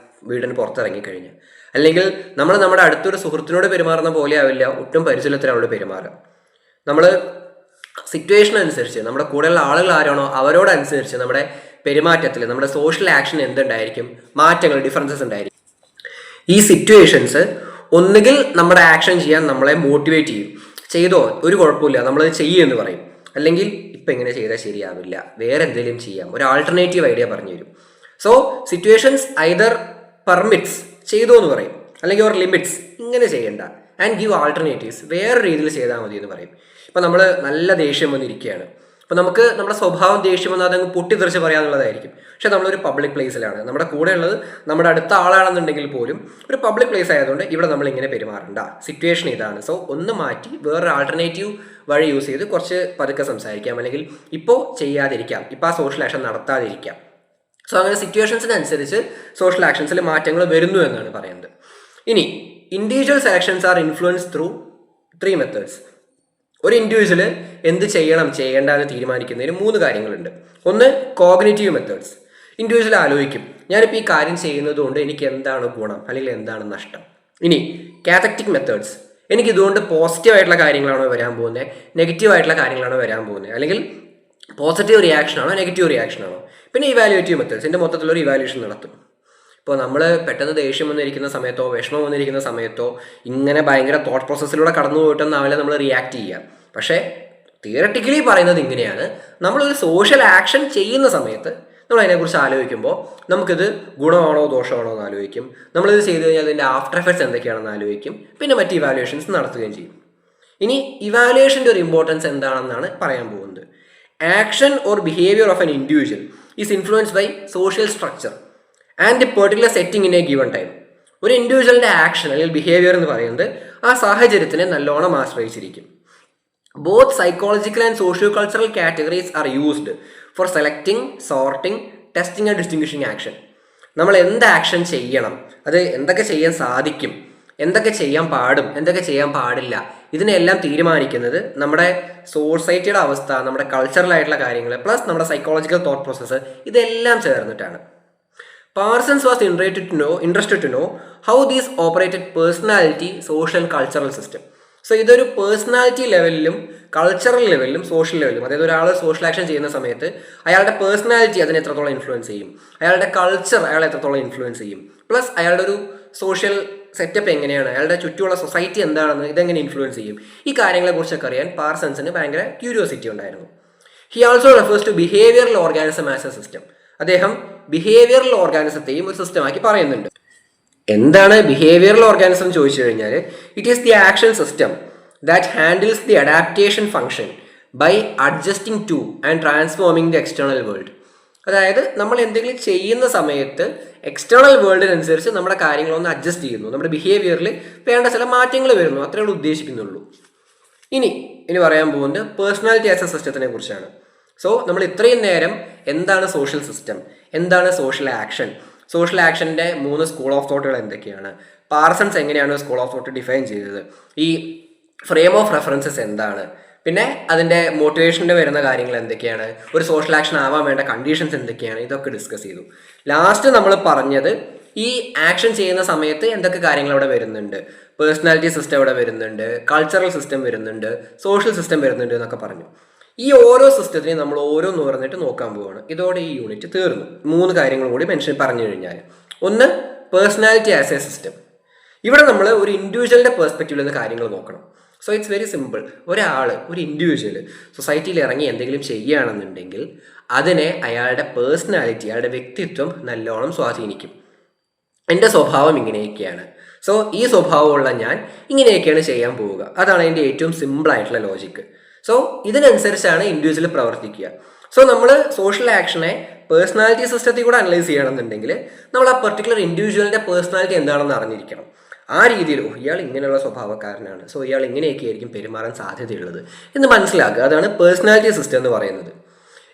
വീടിന് പുറത്തിറങ്ങിക്കഴിഞ്ഞാൽ, അല്ലെങ്കിൽ നമ്മൾ നമ്മുടെ അടുത്തൊരു സുഹൃത്തിനോട് പെരുമാറുന്ന പോലെ ആവില്ല ഒട്ടും പരിചയത്തിനോട് പെരുമാറുക. നമ്മൾ സിറ്റുവേഷൻ അനുസരിച്ച്, നമ്മുടെ കൂടെയുള്ള ആളുകൾ ആരാണോ അവരോടനുസരിച്ച് നമ്മുടെ പെരുമാറ്റത്തിൽ, നമ്മുടെ സോഷ്യൽ ആക്ഷൻ എന്തുണ്ടായിരിക്കും, മാറ്റങ്ങൾ, ഡിഫറൻസസ് ഉണ്ടായിരിക്കും. ഈ സിറ്റുവേഷൻസ് ഒന്നുകിൽ നമ്മുടെ ആക്ഷൻ ചെയ്യാൻ നമ്മളെ മോട്ടിവേറ്റ് ചെയ്യും, ചെയ്തോ ഒരു കുഴപ്പമില്ല നമ്മളത് ചെയ്യുമെന്ന് പറയും, അല്ലെങ്കിൽ ഇപ്പം ഇങ്ങനെ ചെയ്താൽ ശരിയാവില്ല, വേറെ എന്തെങ്കിലും ചെയ്യാം, ഒരു ആൾട്ടർനേറ്റീവ് ഐഡിയ പറഞ്ഞു തരും. സോ സിറ്റുവേഷൻസ് ഐദർ പെർമിറ്റ്സ്, ചെയ്തോ എന്ന് പറയും, അല്ലെങ്കിൽ ഒരു ലിമിറ്റ്സ്, ഇങ്ങനെ ചെയ്യണ്ട, ആൻഡ് ഗിവ് ആൾട്ടർനേറ്റീവ്സ്, വേറെ രീതിയിൽ ചെയ്താൽ മതി എന്ന് പറയും. ഇപ്പം നമ്മൾ നല്ല ദേഷ്യം വന്നിരിക്കുകയാണ്, അപ്പോൾ നമുക്ക് നമ്മുടെ സ്വഭാവം ദേഷ്യം വന്നാൽ അതങ്ങ് പൊട്ടിത്തെറിച്ച് പറയാനുള്ളതായിരിക്കും. പക്ഷെ നമ്മളൊരു പബ്ലിക് പ്ലേസിലാണ്, നമ്മുടെ കൂടെ ഉള്ളത് നമ്മുടെ അടുത്ത ആളാണെന്നുണ്ടെങ്കിൽ പോലും ഒരു പബ്ലിക് പ്ലേസ് ആയതുകൊണ്ട് ഇവിടെ നമ്മൾ ഇങ്ങനെ പെരുമാറണ്ട, സിറ്റുവേഷൻ ഇതാണ്. സോ ഒന്ന് മാറ്റി വേറൊരു ആൾട്ടർനേറ്റീവ് വഴി യൂസ് ചെയ്ത് കുറച്ച് പതുക്കെ സംസാരിക്കാം, അല്ലെങ്കിൽ ഇപ്പോൾ ചെയ്യാതിരിക്കാം, ഇപ്പോൾ ആ സോഷ്യൽ ആക്ഷൻ നടത്താതിരിക്കാം. സോ അങ്ങനെ സിറ്റുവേഷൻസിനനുസരിച്ച് സോഷ്യൽ ആക്ഷൻസിൽ മാറ്റങ്ങൾ വരുന്നു എന്നാണ് പറയുന്നത്. ഇനി individual actions are influence through 3 methods. ഒരു ഇൻഡിവിജ്വൽ എന്ത് ചെയ്യണം ചെയ്യേണ്ട എന്ന് തീരുമാനിക്കുന്നതിന് 3 കാര്യങ്ങളുണ്ട്. ഒന്ന് കോഗ്നിറ്റീവ് മെത്തേഡ്സ്. ഇൻഡിവിജ്വൽ ആലോചിക്കും, ഞാനിപ്പോൾ ഈ കാര്യം ചെയ്യുന്നത് കൊണ്ട് എനിക്ക് എന്താണ് ഗുണം അല്ലെങ്കിൽ എന്താണ് നഷ്ടം. ഇനി കാതക്റ്റിക് മെത്തേഡ്സ്, എനിക്ക് ഇതുകൊണ്ട് പോസിറ്റീവായിട്ടുള്ള കാര്യങ്ങളാണോ വരാൻ പോകുന്നത്, നെഗറ്റീവായിട്ടുള്ള കാര്യങ്ങളാണോ വരാൻ പോകുന്നത്, അല്ലെങ്കിൽ പോസിറ്റീവ് റിയാക്ഷൻ ആണോ നെഗറ്റീവ് റിയാക്ഷൻ ആണോ. പിന്നെ ഇവാലുവേറ്റീവ് മെത്തേഡ്സ്, എൻ്റെ മൊത്തത്തിലൊരു ഇവാലുവേഷൻ നടത്തും. ഇപ്പോൾ നമ്മൾ പെട്ടെന്ന് ദേഷ്യം വന്നിരിക്കുന്ന സമയത്തോ വിഷമം വന്നിരിക്കുന്ന സമയത്തോ ഇങ്ങനെ ഭയങ്കര തോട്ട് പ്രോസസ്സിലൂടെ കടന്നു പോയിട്ടൊന്നാവില്ല നമ്മൾ റിയാക്ട് ചെയ്യുക. പക്ഷേ തിയററ്റിക്കലി പറയുന്നത് ഇങ്ങനെയാണ്, നമ്മളൊരു സോഷ്യൽ ആക്ഷൻ ചെയ്യുന്ന സമയത്ത് നമ്മൾ അതിനെക്കുറിച്ച് ആലോചിക്കുമ്പോൾ നമുക്കിത് ഗുണമാണോ ദോഷമാണോ എന്ന് ആലോചിക്കും, നമ്മളിത് ചെയ്ത് കഴിഞ്ഞാൽ അതിൻ്റെ ആഫ്റ്റർ എഫക്ട്സ് എന്തൊക്കെയാണെന്ന് ആലോചിക്കും, പിന്നെ മറ്റ് ഇവാലുവേഷൻസ് നടത്തുകയും ചെയ്യും. ഇനി ഇവാലുവേഷൻ്റെ ഒരു ഇമ്പോർട്ടൻസ് എന്താണെന്നാണ് പറയാൻ പോകുന്നത്. Action or behaviour of an individual is influenced by social structure and the particular setting in a given time. ഒരു ഇൻഡിവിജ്വലിൻ്റെ ആക്ഷൻ അല്ലെങ്കിൽ ബിഹേവിയർ എന്ന് പറയുന്നത് ആ സാഹചര്യത്തിനെ നല്ലോണം ആശ്രയിച്ചിരിക്കും. Both psychological and socio cultural categories are used for selecting, sorting, testing and distinguishing action. നമ്മൾ എന്ത് ആക്ഷൻ ചെയ്യണം, അത് എന്തൊക്കെ ചെയ്യാൻ സാധിക്കും, എന്തൊക്കെ ചെയ്യാൻ പാടും, എന്തൊക്കെ ചെയ്യാൻ പാടില്ല, ഇതിനെല്ലാം തീരുമാനിക്കുന്നത് നമ്മുടെ സൊസൈറ്റിയുടെ അവസ്ഥ, നമ്മുടെ കൾച്ചറലായിട്ടുള്ള കാര്യങ്ങൾ, പ്ലസ് നമ്മുടെ സൈക്കോളജിക്കൽ തോട്ട് പ്രോസസ്സ്, ഇതെല്ലാം ചേർന്നിട്ടാണ്. Parsons was interested to know how these operated personality, social, cultural system. So ഇതൊരു പേഴ്സണാലിറ്റി ലെവലിലും കൾച്ചറൽ ലെവലിലും സോഷ്യൽ ലെവലിലും, അതായത് ഒരാൾ സോഷ്യൽ ആക്ഷൻ ചെയ്യുന്ന സമയത്ത് അയാളുടെ പേഴ്സണാലിറ്റി അതിനെ എത്രത്തോളം ഇൻഫ്ലുവൻസ് ചെയ്യും, അയാളുടെ കൾച്ചർ അയാളെ എത്രത്തോളം ഇൻഫ്ലുവൻസ് ചെയ്യും, പ്ലസ് അയാളുടെ ഒരു സോഷ്യൽ സെറ്റപ്പ് എങ്ങനെയാണ്, അയാളുടെ ചുറ്റുമുള്ള സൊസൈറ്റി എന്താണെന്ന് ഇതെങ്ങനെ ഇൻഫ്ലുവൻസ് ചെയ്യും, ഈ കാര്യങ്ങളെക്കുറിച്ചൊക്കെ അറിയാൻ പാർസൺസിന് ഭയങ്കര ക്യൂരിയോസിറ്റി ഉണ്ടായിരുന്നു. He also refers to behavioural organism as a system. അദ്ദേഹം ബിഹേവിയറൽ ഓർഗാനിസത്തെയും ഒരു സിസ്റ്റമാക്കി പറയുന്നുണ്ട്. എന്താണ് ബിഹേവിയറൽ ഓർഗാനിസം ചോദിച്ചു കഴിഞ്ഞാൽ, it is the action system that handles the adaptation function by adjusting to and transforming the external world. അതായത് നമ്മൾ എന്തെങ്കിലും ചെയ്യുന്ന സമയത്ത് എക്സ്റ്റേണൽ വേൾഡിനനുസരിച്ച് നമ്മുടെ കാര്യങ്ങളൊന്ന് അഡ്ജസ്റ്റ് ചെയ്യുന്നു, നമ്മുടെ ബിഹേവിയറിൽ വേണ്ട ചില മാറ്റങ്ങൾ വരുന്നു, അത്രേ ഉള്ളൂ ഉദ്ദേശിക്കുന്നുള്ളൂ. ഇനി പറയാൻ പോകുന്നത് പേഴ്സണാലിറ്റി ആസ് എ സിസ്റ്റത്തിനെ കുറിച്ചാണ്. സോ നമ്മൾ ഇത്രയും നേരം എന്താണ് സോഷ്യൽ സിസ്റ്റം, എന്താണ് സോഷ്യൽ ആക്ഷൻ, സോഷ്യൽ ആക്ഷൻ്റെ 3 സ്കൂൾ ഓഫ് തോട്ടുകൾ എന്തൊക്കെയാണ്, പാർസൺസ് എങ്ങനെയാണ് സ്കൂൾ ഓഫ് തോട്ട് ഡിഫൈൻ ചെയ്തത്, ഈ ഫ്രെയിം ഓഫ് റെഫറൻസസ് എന്താണ്, പിന്നെ അതിൻ്റെ മോട്ടിവേഷൻ്റെ വരുന്ന കാര്യങ്ങൾ എന്തൊക്കെയാണ്, ഒരു സോഷ്യൽ ആക്ഷൻ ആവാൻ വേണ്ട കണ്ടീഷൻസ് എന്തൊക്കെയാണ്, ഇതൊക്കെ ഡിസ്കസ് ചെയ്തു. ലാസ്റ്റ് നമ്മൾ പറഞ്ഞത് ഈ ആക്ഷൻ ചെയ്യുന്ന സമയത്ത് എന്തൊക്കെ കാര്യങ്ങൾ അവിടെ വരുന്നുണ്ട്, പേഴ്സണാലിറ്റി സിസ്റ്റം അവിടെ വരുന്നുണ്ട്, കൾച്ചറൽ സിസ്റ്റം വരുന്നുണ്ട്, സോഷ്യൽ സിസ്റ്റം വരുന്നുണ്ട് എന്നൊക്കെ പറഞ്ഞു. ഈ ഓരോ സിസ്റ്റത്തിനെയും നമ്മൾ ഓരോന്ന് പറഞ്ഞിട്ട് നോക്കാൻ പോവുകയാണ്. ഇതോടെ ഈ യൂണിറ്റ് തീർന്നു. 3 കാര്യങ്ങളും കൂടി പറഞ്ഞു കഴിഞ്ഞാൽ, ഒന്ന് പേഴ്സണാലിറ്റി ആസ് എ സിസ്റ്റം. ഇവിടെ നമ്മൾ ഒരു ഇൻഡിവിജ്വലിൻ്റെ പെർസ്പെക്റ്റീവിൽ നിന്ന് കാര്യങ്ങൾ നോക്കണം. So it's very simple. ഒരു ഇൻഡിവിജ്വൽ സൊസൈറ്റിയിൽ ഇറങ്ങി എന്തെങ്കിലും ചെയ്യുകയാണെന്നുണ്ടെങ്കിൽ അതിനെ അയാളുടെ പേഴ്സണാലിറ്റി, അയാളുടെ വ്യക്തിത്വം നല്ലോണം സ്വാധീനിക്കും. എൻ്റെ സ്വഭാവം ഇങ്ങനെയൊക്കെയാണ്, സോ ഈ സ്വഭാവമുള്ള ഞാൻ ഇങ്ങനെയൊക്കെയാണ് ചെയ്യാൻ പോവുക. അതാണ് അതിൻ്റെ ഏറ്റവും സിമ്പിളായിട്ടുള്ള ലോജിക്ക്. സോ ഇതിനനുസരിച്ചാണ് ഇൻഡിവിജ്വൽ പ്രവർത്തിക്കുക. സോ നമ്മൾ സോഷ്യൽ ആക്ഷനെ പേഴ്സണാലിറ്റി സിസ്റ്റത്തിൽ കൂടെ അനലൈസ് ചെയ്യണമെന്നുണ്ടെങ്കിൽ നമ്മൾ ആ പെർട്ടിക്കുലർ ഇൻഡിവിജ്വലിൻ്റെ പേഴ്സണാലിറ്റി എന്താണെന്ന് അറിഞ്ഞിരിക്കണം. ആ രീതിയിൽ ഇയാൾ ഇങ്ങനെയുള്ള സ്വഭാവക്കാരനാണ്, സോ ഇയാൾ ഇങ്ങനെയൊക്കെ ആയിരിക്കും പെരുമാറാൻ സാധ്യതയുള്ളത് എന്ന് മനസ്സിലാക്കുക. അതാണ് പേഴ്സണാലിറ്റി സിസ്റ്റം എന്ന് പറയുന്നത്.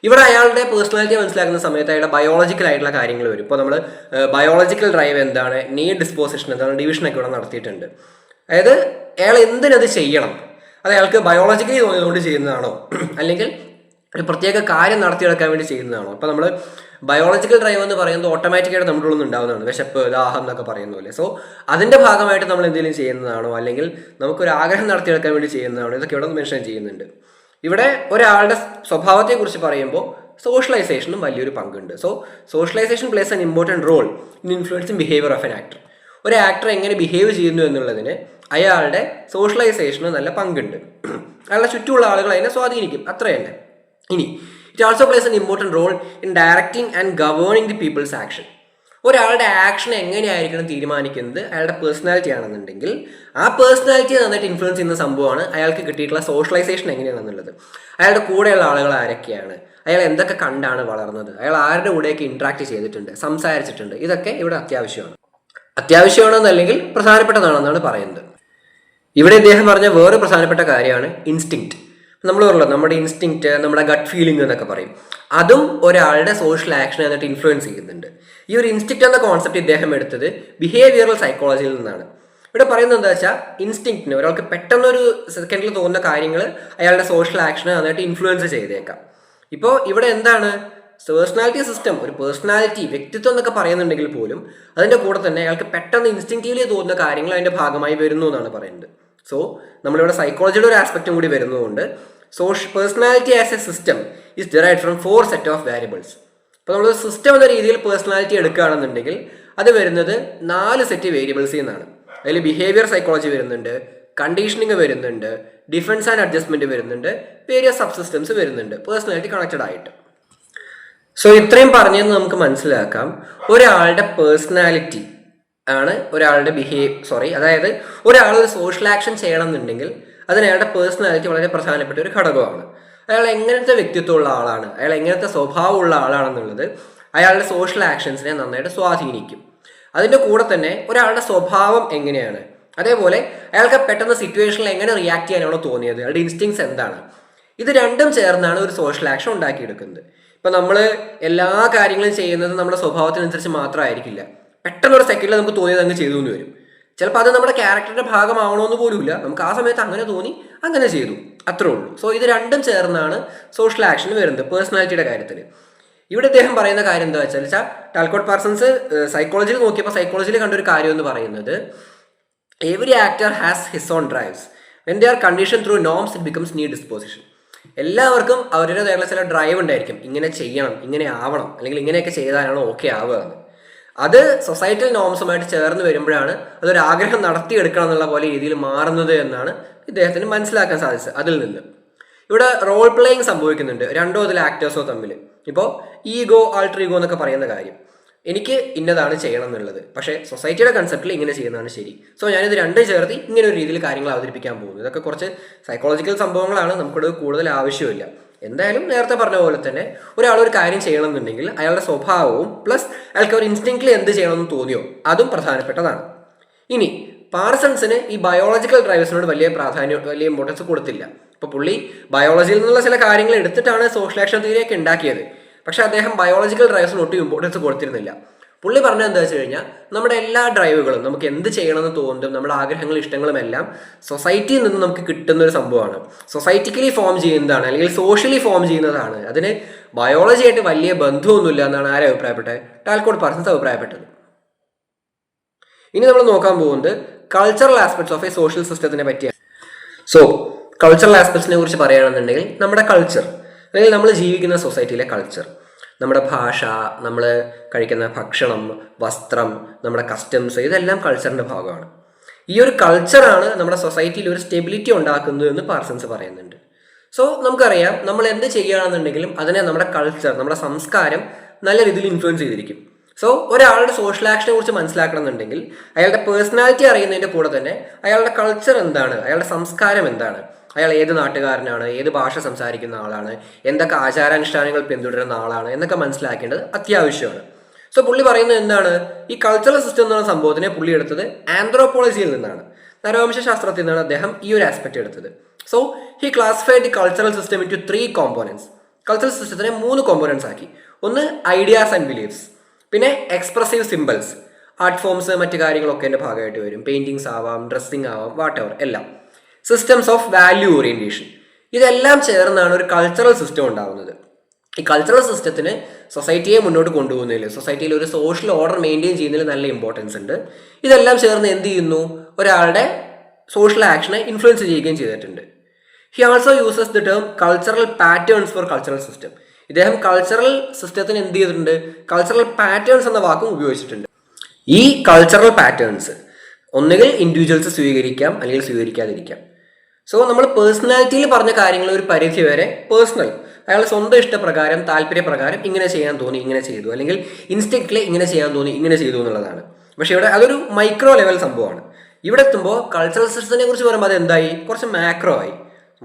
ഇവിടെ അയാളുടെ പേഴ്സണാലിറ്റി മനസ്സിലാക്കുന്ന സമയത്ത് അയാളുടെ ബയോളജിക്കൽ ആയിട്ടുള്ള കാര്യങ്ങൾ വരും. ഇപ്പോൾ നമ്മൾ ബയോളജിക്കൽ ഡ്രൈവ് എന്താണ്, നീഡ് ഡിസ്പോസിഷൻ എന്താണ്, ഡിവിഷനൊക്കെ ഇവിടെ നടത്തിയിട്ടുണ്ട്. അതായത് അയാൾ എന്തിനത് ചെയ്യണം, അത് അയാൾക്ക് ബയോളജിക്കലി തോന്നിയതുകൊണ്ട് ചെയ്യുന്നതാണോ അല്ലെങ്കിൽ ഒരു പ്രത്യേക കാര്യം നടത്തിയെടുക്കാൻ വേണ്ടി ചെയ്യുന്നതാണോ. ഇപ്പോൾ നമ്മൾ ബയോളജിക്കൽ ഡ്രൈവ് എന്ന് പറയുന്നത് ഓട്ടോമാറ്റിക്കായിട്ട് നമ്മുടെ ഉള്ളിൽ ഉണ്ടാകുന്നതാണ്, വിശപ്പ്, ദാഹം എന്നൊക്കെ പറയുന്ന പോലെ. സോ അതിൻ്റെ ഭാഗമായിട്ട് നമ്മൾ എന്തെങ്കിലും ചെയ്യുന്നതാണോ അല്ലെങ്കിൽ നമുക്കൊരു ആഗ്രഹം നടത്തിയെടുക്കാൻ വേണ്ടി ചെയ്യുന്നതാണോ, ഇതൊക്കെ ഇവിടെ മെൻഷൻ ചെയ്യുന്നുണ്ട്. ഇവിടെ ഒരാളുടെ സ്വഭാവത്തെക്കുറിച്ച് പറയുമ്പോൾ സോഷ്യലൈസേഷനും വലിയൊരു പങ്കുണ്ട്. So socialisation plays an important role in influencing behaviour of an actor. ഒരു ആക്ടർ എങ്ങനെ ബിഹേവ് ചെയ്യുന്നു എന്നുള്ളതിന് അയാളുടെ സോഷ്യലൈസേഷന് നല്ല പങ്കുണ്ട്. അയാളുടെ ചുറ്റുമുള്ള ആളുകൾ അതിനെ സ്വാധീനിക്കും, അത്ര തന്നെ. ഇനി it also plays an important role in directing and governing the people's action. ഒരാളുടെ ആക്ഷൻ എങ്ങനെയായിരിക്കണം തീരുമാനിക്കുന്നത് അയാളുടെ പേഴ്സണാലിറ്റി ആണെന്നുണ്ടെങ്കിൽ ആ പേഴ്സണാലിറ്റിയെ നന്നായിട്ട് ഇൻഫ്ലുവൻസ് ചെയ്യുന്ന സംഭവമാണ് അയാൾക്ക് കിട്ടിയിട്ടുള്ള സോഷ്യലൈസേഷൻ എങ്ങനെയാണെന്നുള്ളത്. അയാളുടെ കൂടെയുള്ള ആളുകൾ ആരൊക്കെയാണ്, അയാൾ എന്തൊക്കെ കണ്ടാണ് വളർന്നത്, അയാൾ ആരുടെ കൂടെയൊക്കെ ഇൻട്രാക്ട് ചെയ്തിട്ടുണ്ട്, സംസാരിച്ചിട്ടുണ്ട്, ഇതൊക്കെ ഇവിടെ അത്യാവശ്യമാണെന്നല്ലെങ്കിൽ പ്രധാനപ്പെട്ടതാണെന്നാണ് പറയുന്നത്. ഇവിടെ ഇദ്ദേഹം പറഞ്ഞ വേറെ പ്രധാനപ്പെട്ട കാര്യമാണ് ഇൻസ്റ്റിങ്ക്റ്റ്. നമ്മൾ പറഞ്ഞല്ലോ നമ്മുടെ ഇൻസ്റ്റിങ്ക്റ്റ്, നമ്മുടെ ഗട്ട് ഫീലിംഗ് എന്നൊക്കെ പറയും. അതും ഒരാളുടെ സോഷ്യൽ ആക്ഷനെ എന്നിട്ട് ഇൻഫ്ലുവൻസ് ചെയ്യുന്നുണ്ട്. ഈ ഒരു ഇൻസ്റ്റിങ്ക്റ്റ് എന്ന കോൺസെപ്റ്റ് ഇദ്ദേഹം എടുത്തത് ബിഹേവിയറൽ സൈക്കോളജിയിൽ നിന്നാണ്. ഇവിടെ പറയുന്നത് എന്താ വെച്ചാൽ ഇൻസ്റ്റിങ്ക്റ്റിന് ഒരാൾക്ക് പെട്ടെന്നൊരു സെക്കൻഡിൽ തോന്നുന്ന കാര്യങ്ങൾ അയാളുടെ സോഷ്യൽ ആക്ഷനെ നന്നായിട്ട് ഇൻഫ്ലുവൻസ് ചെയ്തേക്കാം. ഇപ്പോൾ ഇവിടെ എന്താണ് പേഴ്സണാലിറ്റി സിസ്റ്റം, ഒരു പേഴ്സണാലിറ്റി വ്യക്തിത്വം എന്നൊക്കെ പറയുന്നുണ്ടെങ്കിൽ പോലും അതിൻ്റെ കൂടെ തന്നെ അയാൾക്ക് പെട്ടെന്ന് ഇൻസ്റ്റിങ്ക്റ്റീവ്ലി തോന്നുന്ന കാര്യങ്ങൾ അതിൻ്റെ ഭാഗമായി വരുന്നു എന്നാണ് പറയുന്നത്. സോ നമ്മളിവിടെ സൈക്കോളജിയുടെ ഒരു ആസ്പെക്റ്റും കൂടി വരുന്നതുകൊണ്ട് personality as a system is derived from 4 set of variables. ഇപ്പോൾ നമ്മൾ സിസ്റ്റം എന്ന രീതിയിൽ പേഴ്സണാലിറ്റി എടുക്കുകയാണെന്നുണ്ടെങ്കിൽ അത് വരുന്നത് 4 സെറ്റ് വേരിയബിൾസിൽ നിന്നാണ്. അതിൽ ബിഹേവിയർ സൈക്കോളജി വരുന്നുണ്ട്, കണ്ടീഷനിങ് വരുന്നുണ്ട്, ഡിഫറൻസ് ആൻഡ് അഡ്ജസ്റ്റ്മെൻറ്റ് വരുന്നുണ്ട്, വേരിയസ് സബ് സിസ്റ്റംസ് വരുന്നുണ്ട് പേഴ്സണാലിറ്റി കണക്റ്റഡ് ആയിട്ട്. സോ ഇത്രയും പറഞ്ഞതെന്ന് നമുക്ക് മനസ്സിലാക്കാം, ഒരാളുടെ പേഴ്സണാലിറ്റി ആണ് ഒരാളുടെ അതായത് ഒരാൾ ഒരു സോഷ്യൽ ആക്ഷൻ ചെയ്യണം എന്നുണ്ടെങ്കിൽ അതിന് അയാളുടെ പേഴ്സണാലിറ്റി വളരെ പ്രധാനപ്പെട്ട ഒരു ഘടകമാണ്. അയാൾ എങ്ങനത്തെ വ്യക്തിത്വമുള്ള ആളാണ്, അയാൾ എങ്ങനത്തെ സ്വഭാവമുള്ള ആളാണെന്നുള്ളത് അയാളുടെ സോഷ്യൽ ആക്ഷൻസിനെ നന്നായിട്ട് സ്വാധീനിക്കും. അതിൻ്റെ കൂടെ തന്നെ ഒരാളുടെ സ്വഭാവം എങ്ങനെയാണ്, അതേപോലെ അയാൾക്ക് പെട്ടെന്ന് സിറ്റുവേഷനിൽ എങ്ങനെ റിയാക്ട് ചെയ്യാനാണോ തോന്നിയത്, അയാളുടെ ഇൻസ്റ്റിങ്സ് എന്താണ്, ഇത് രണ്ടും ചേർന്നാണ് ഒരു സോഷ്യൽ ആക്ഷൻ ഉണ്ടാക്കിയെടുക്കുന്നത്. ഇപ്പം നമ്മൾ എല്ലാ കാര്യങ്ങളും ചെയ്യുന്നത് നമ്മുടെ സ്വഭാവത്തിനനുസരിച്ച് മാത്രമായിരിക്കില്ല. പെട്ടെന്നൊരു സെക്കൻഡിൽ നമുക്ക് തോന്നിയത് അങ്ങ് ചെയ്തു എന്ന് വരും. ചിലപ്പോൾ അത് നമ്മുടെ ക്യാരക്ടറിൻ്റെ ഭാഗമാവണമെന്ന് പോലുമില്ല, നമുക്ക് ആ സമയത്ത് അങ്ങനെ തോന്നി അങ്ങനെ ചെയ്തു, അത്രേ ഉള്ളൂ. സോ ഇത് രണ്ടും ചേർന്നാണ് സോഷ്യൽ ആക്ഷൻ വരുന്നത് പേഴ്സണാലിറ്റിയുടെ കാര്യത്തിൽ. ഇവിടെ അദ്ദേഹം പറയുന്ന കാര്യം എന്താ വെച്ചാൽ ടാൽക്കോട്ട് പാർസൺസ് സൈക്കോളജിയിൽ നോക്കിയപ്പോൾ സൈക്കോളജിയിൽ കണ്ടൊരു കാര്യം എന്ന് പറയുന്നത് every actor has his own drives when they are condition through norms it becomes need disposition. എല്ലാവർക്കും അവരുടേതായിട്ടുള്ള ചില ഡ്രൈവ് ഉണ്ടായിരിക്കും, ഇങ്ങനെ ചെയ്യണം, ഇങ്ങനെ ആവണം, അല്ലെങ്കിൽ ഇങ്ങനെയൊക്കെ ചെയ്താലാണ് ഓക്കെ ആവുക എന്ന്. അത് സൊസൈറ്റൽ നോംസുമായിട്ട് ചേർന്ന് വരുമ്പോഴാണ് അതൊരു ആഗ്രഹം നടത്തിയെടുക്കണം എന്നുള്ള പോലെ രീതിയിൽ മാറുന്നത് എന്നാണ് ഇദ്ദേഹത്തിന് മനസ്സിലാക്കാൻ സാധിച്ചത്. അതിൽ നിന്ന് ഇവിടെ റോൾ പ്ലേയിങ് സംഭവിക്കുന്നുണ്ട് 2 അതിൽ ആക്ടേഴ്സോ തമ്മിൽ. ഇപ്പോൾ ഈഗോ, ആൾട്ടർ ഈഗോ എന്നൊക്കെ പറയുന്ന കാര്യം, എനിക്ക് ഇന്നതാണ് ചെയ്യണം എന്നുള്ളത്, പക്ഷേ സൊസൈറ്റിയുടെ കൺസെപ്റ്റിൽ ഇങ്ങനെ ചെയ്യുന്നതാണ് ശരി. സോ ഞാനിത് രണ്ടും ചേർത്ത് ഇങ്ങനെ ഒരു രീതിയിൽ കാര്യങ്ങൾ അവതരിപ്പിക്കാൻ പോകുന്നു. ഇതൊക്കെ കുറച്ച് സൈക്കോളജിക്കൽ സംഭവങ്ങളാണ്, നമുക്കിത് കൂടുതൽ ആവശ്യമില്ല. എന്തായാലും നേരത്തെ പറഞ്ഞ പോലെ തന്നെ ഒരാൾ ഒരു കാര്യം ചെയ്യണം എന്നുണ്ടെങ്കിൽ അയാളുടെ സ്വഭാവവും പ്ലസ് അയാൾക്ക് ഒരു ഇൻസ്റ്റിങ്ക്റ്റിൽ എന്ത് ചെയ്യണമെന്ന് തോന്നിയോ അതും പ്രധാനപ്പെട്ടതാണ്. ഇനി പാർസൺസിന് ഈ ബയോളജിക്കൽ ഡ്രൈവേഴ്സിനോട് വലിയ ഇമ്പോർട്ടൻസ് കൊടുത്തില്ല. ഇപ്പോൾ പുള്ളി ബയോളജിയിൽ നിന്നുള്ള ചില കാര്യങ്ങൾ എടുത്തിട്ടാണ് സോഷ്യൽ ആക്ഷൻ തിയറിയൊക്കെ ഉണ്ടാക്കിയത്. പക്ഷെ അദ്ദേഹം ബയോളജിക്കൽ ഡ്രൈവേഴ്സിന് ഒട്ടും ഇമ്പോർട്ടൻസ് കൊടുത്തിരുന്നില്ല. പുള്ളി പറഞ്ഞത് എന്താ വെച്ച് കഴിഞ്ഞാൽ, നമ്മുടെ എല്ലാ ഡ്രൈവുകളും നമുക്ക് എന്ത് ചെയ്യണമെന്ന് തോന്നുന്നതും നമ്മുടെ ആഗ്രഹങ്ങളും ഇഷ്ടങ്ങളും എല്ലാം സൊസൈറ്റിയിൽ നിന്ന് നമുക്ക് കിട്ടുന്ന ഒരു സംഭവമാണ്. സൊസൈറ്റിക്കലി ഫോം ചെയ്യുന്നതാണ്, അല്ലെങ്കിൽ സോഷ്യലി ഫോം ചെയ്യുന്നതാണ്. അതിന് ബയോളജിയായിട്ട് വലിയ ബന്ധമൊന്നുമില്ല എന്നാണ് ആരെ അഭിപ്രായപ്പെട്ടത്? ടാൽകോട്ട് പാർസൺസ് അഭിപ്രായപ്പെട്ടത്. ഇനി നമ്മൾ നോക്കാൻ പോകുന്നത് cultural aspects of a social സിസ്റ്റത്തിനെ പറ്റിയാണ്. സോ കൾച്ചറൽ ആസ്പെക്ട്സിനെ കുറിച്ച് പറയുകയാണെന്നുണ്ടെങ്കിൽ, നമ്മുടെ കൾച്ചർ അല്ലെങ്കിൽ നമ്മൾ ജീവിക്കുന്ന സൊസൈറ്റിയിലെ കൾച്ചർ, നമ്മുടെ ഭാഷ, നമ്മൾ കഴിക്കുന്ന ഭക്ഷണം, വസ്ത്രം, നമ്മുടെ കസ്റ്റംസ്, ഇതെല്ലാം കൾച്ചറിൻ്റെ ഭാഗമാണ്. ഈ ഒരു കൾച്ചറാണ് നമ്മുടെ സൊസൈറ്റിയിൽ ഒരു സ്റ്റെബിലിറ്റി ഉണ്ടാക്കുന്നത് എന്ന് പാർസൺസ് പറയുന്നുണ്ട്. സോ നമുക്കറിയാം, നമ്മൾ എന്ത് ചെയ്യുകയാണെന്നുണ്ടെങ്കിലും അതിനെ നമ്മുടെ കൾച്ചർ, നമ്മുടെ സംസ്കാരം നല്ല രീതിയിൽ ഇൻഫ്ലുവൻസ് ചെയ്തിരിക്കും. സോ ഒരാളുടെ സോഷ്യൽ ആക്ഷനെ കുറിച്ച് മനസ്സിലാക്കണമെന്നുണ്ടെങ്കിൽ അയാളുടെ പേഴ്സണാലിറ്റി അറിയുന്നതിൻ്റെ കൂടെ തന്നെ അയാളുടെ കൾച്ചർ എന്താണ്, അയാളുടെ സംസ്കാരം എന്താണ്, അയാൾ ഏത് നാട്ടുകാരനാണ്, ഏത് ഭാഷ സംസാരിക്കുന്ന ആളാണ്, എന്തൊക്കെ ആചാരാനുഷ്ഠാനങ്ങൾ പിന്തുടരുന്ന ആളാണ് എന്നൊക്കെ മനസ്സിലാക്കേണ്ടത് അത്യാവശ്യമാണ്. സോ പുള്ളി പറയുന്നത് എന്താണ്, ഈ കൾച്ചറൽ സിസ്റ്റം എന്നുള്ള സംഭവത്തിനെ പുള്ളി എടുത്തത് ആന്ത്രോപോളജിയിൽ നിന്നാണ്, നരവംശാസ്ത്രത്തിൽ നിന്നാണ് അദ്ദേഹം ഈ ഒരു ആസ്പെക്ട് എടുത്തത്. So he classified the cultural system into 3 components. Cultural സിസ്റ്റത്തിനെ 3 കോമ്പോണൻസ് ആക്കി. ഒന്ന് ഐഡിയാസ് ആൻഡ് ബിലീഫ്സ്, പിന്നെ എക്സ്പ്രസീവ് സിമ്പിൾസ്, ആർട്ട് ഫോംസ്, മറ്റു കാര്യങ്ങളൊക്കെ എൻ്റെ ഭാഗമായിട്ട് വരും. പെയിൻറ്റിങ്സ് ആവാം, ഡ്രസ്സിങ് ആവാം, വാട്ട് എവർ എല്ലാം. സിസ്റ്റംസ് ഓഫ് വാല്യൂ ഓറിയൻറ്റേഷൻ, ഇതെല്ലാം ചേർന്നാണ് ഒരു കൾച്ചറൽ സിസ്റ്റം ഉണ്ടാകുന്നത്. ഈ കൾച്ചറൽ സിസ്റ്റത്തിന് സൊസൈറ്റിയെ മുന്നോട്ട് കൊണ്ടുപോകുന്നതിൽ, സൊസൈറ്റിയിൽ ഒരു സോഷ്യൽ ഓർഡർ മെയിൻറ്റെയിൻ ചെയ്യുന്നതിൽ നല്ല ഇമ്പോർട്ടൻസ് ഉണ്ട്. ഇതെല്ലാം ചേർന്ന് എന്ത് ചെയ്യുന്നു, ഒരാളുടെ സോഷ്യൽ ആക്ഷനെ ഇൻഫ്ലുവൻസ് ചെയ്യുകയും ചെയ്തിട്ടുണ്ട്. He also uses the term cultural patterns for cultural system. ഇദ്ദേഹം കൾച്ചറൽ സിസ്റ്റത്തിന് എന്ത് ചെയ്തിട്ടുണ്ട്, കൾച്ചറൽ പാറ്റേൺസ് എന്ന വാക്കും ഉപയോഗിച്ചിട്ടുണ്ട്. ഈ കൾച്ചറൽ പാറ്റേൺസ് ഒന്നുകിൽ ഇൻഡിവിജ്വൽസ് സ്വീകരിക്കാം, അല്ലെങ്കിൽ സ്വീകരിക്കാതിരിക്കാം. സോ നമ്മൾ പേഴ്സണാലിറ്റിയിൽ പറഞ്ഞ കാര്യങ്ങൾ ഒരു പരിധി വരെ പേഴ്സണൽ, അയാൾ സ്വന്തം ഇഷ്ടപ്രകാരം, താല്പര്യപ്രകാരം ഇങ്ങനെ ചെയ്യാൻ തോന്നി ഇങ്ങനെ ചെയ്തു, അല്ലെങ്കിൽ ഇൻസ്റ്റിങ്ക്റ്റിൽ ഇങ്ങനെ ചെയ്യാൻ തോന്നി ഇങ്ങനെ ചെയ്തു എന്നുള്ളതാണ്. പക്ഷേ ഇവിടെ അതൊരു മൈക്രോ ലെവൽ സംഭവമാണ്. ഇവിടെ എത്തുമ്പോൾ കൾച്ചറൽ സിസ്റ്റത്തിനെ കുറിച്ച് പറയുമ്പോൾ അത് എന്തായി, കുറച്ച് മാക്രോ ആയി.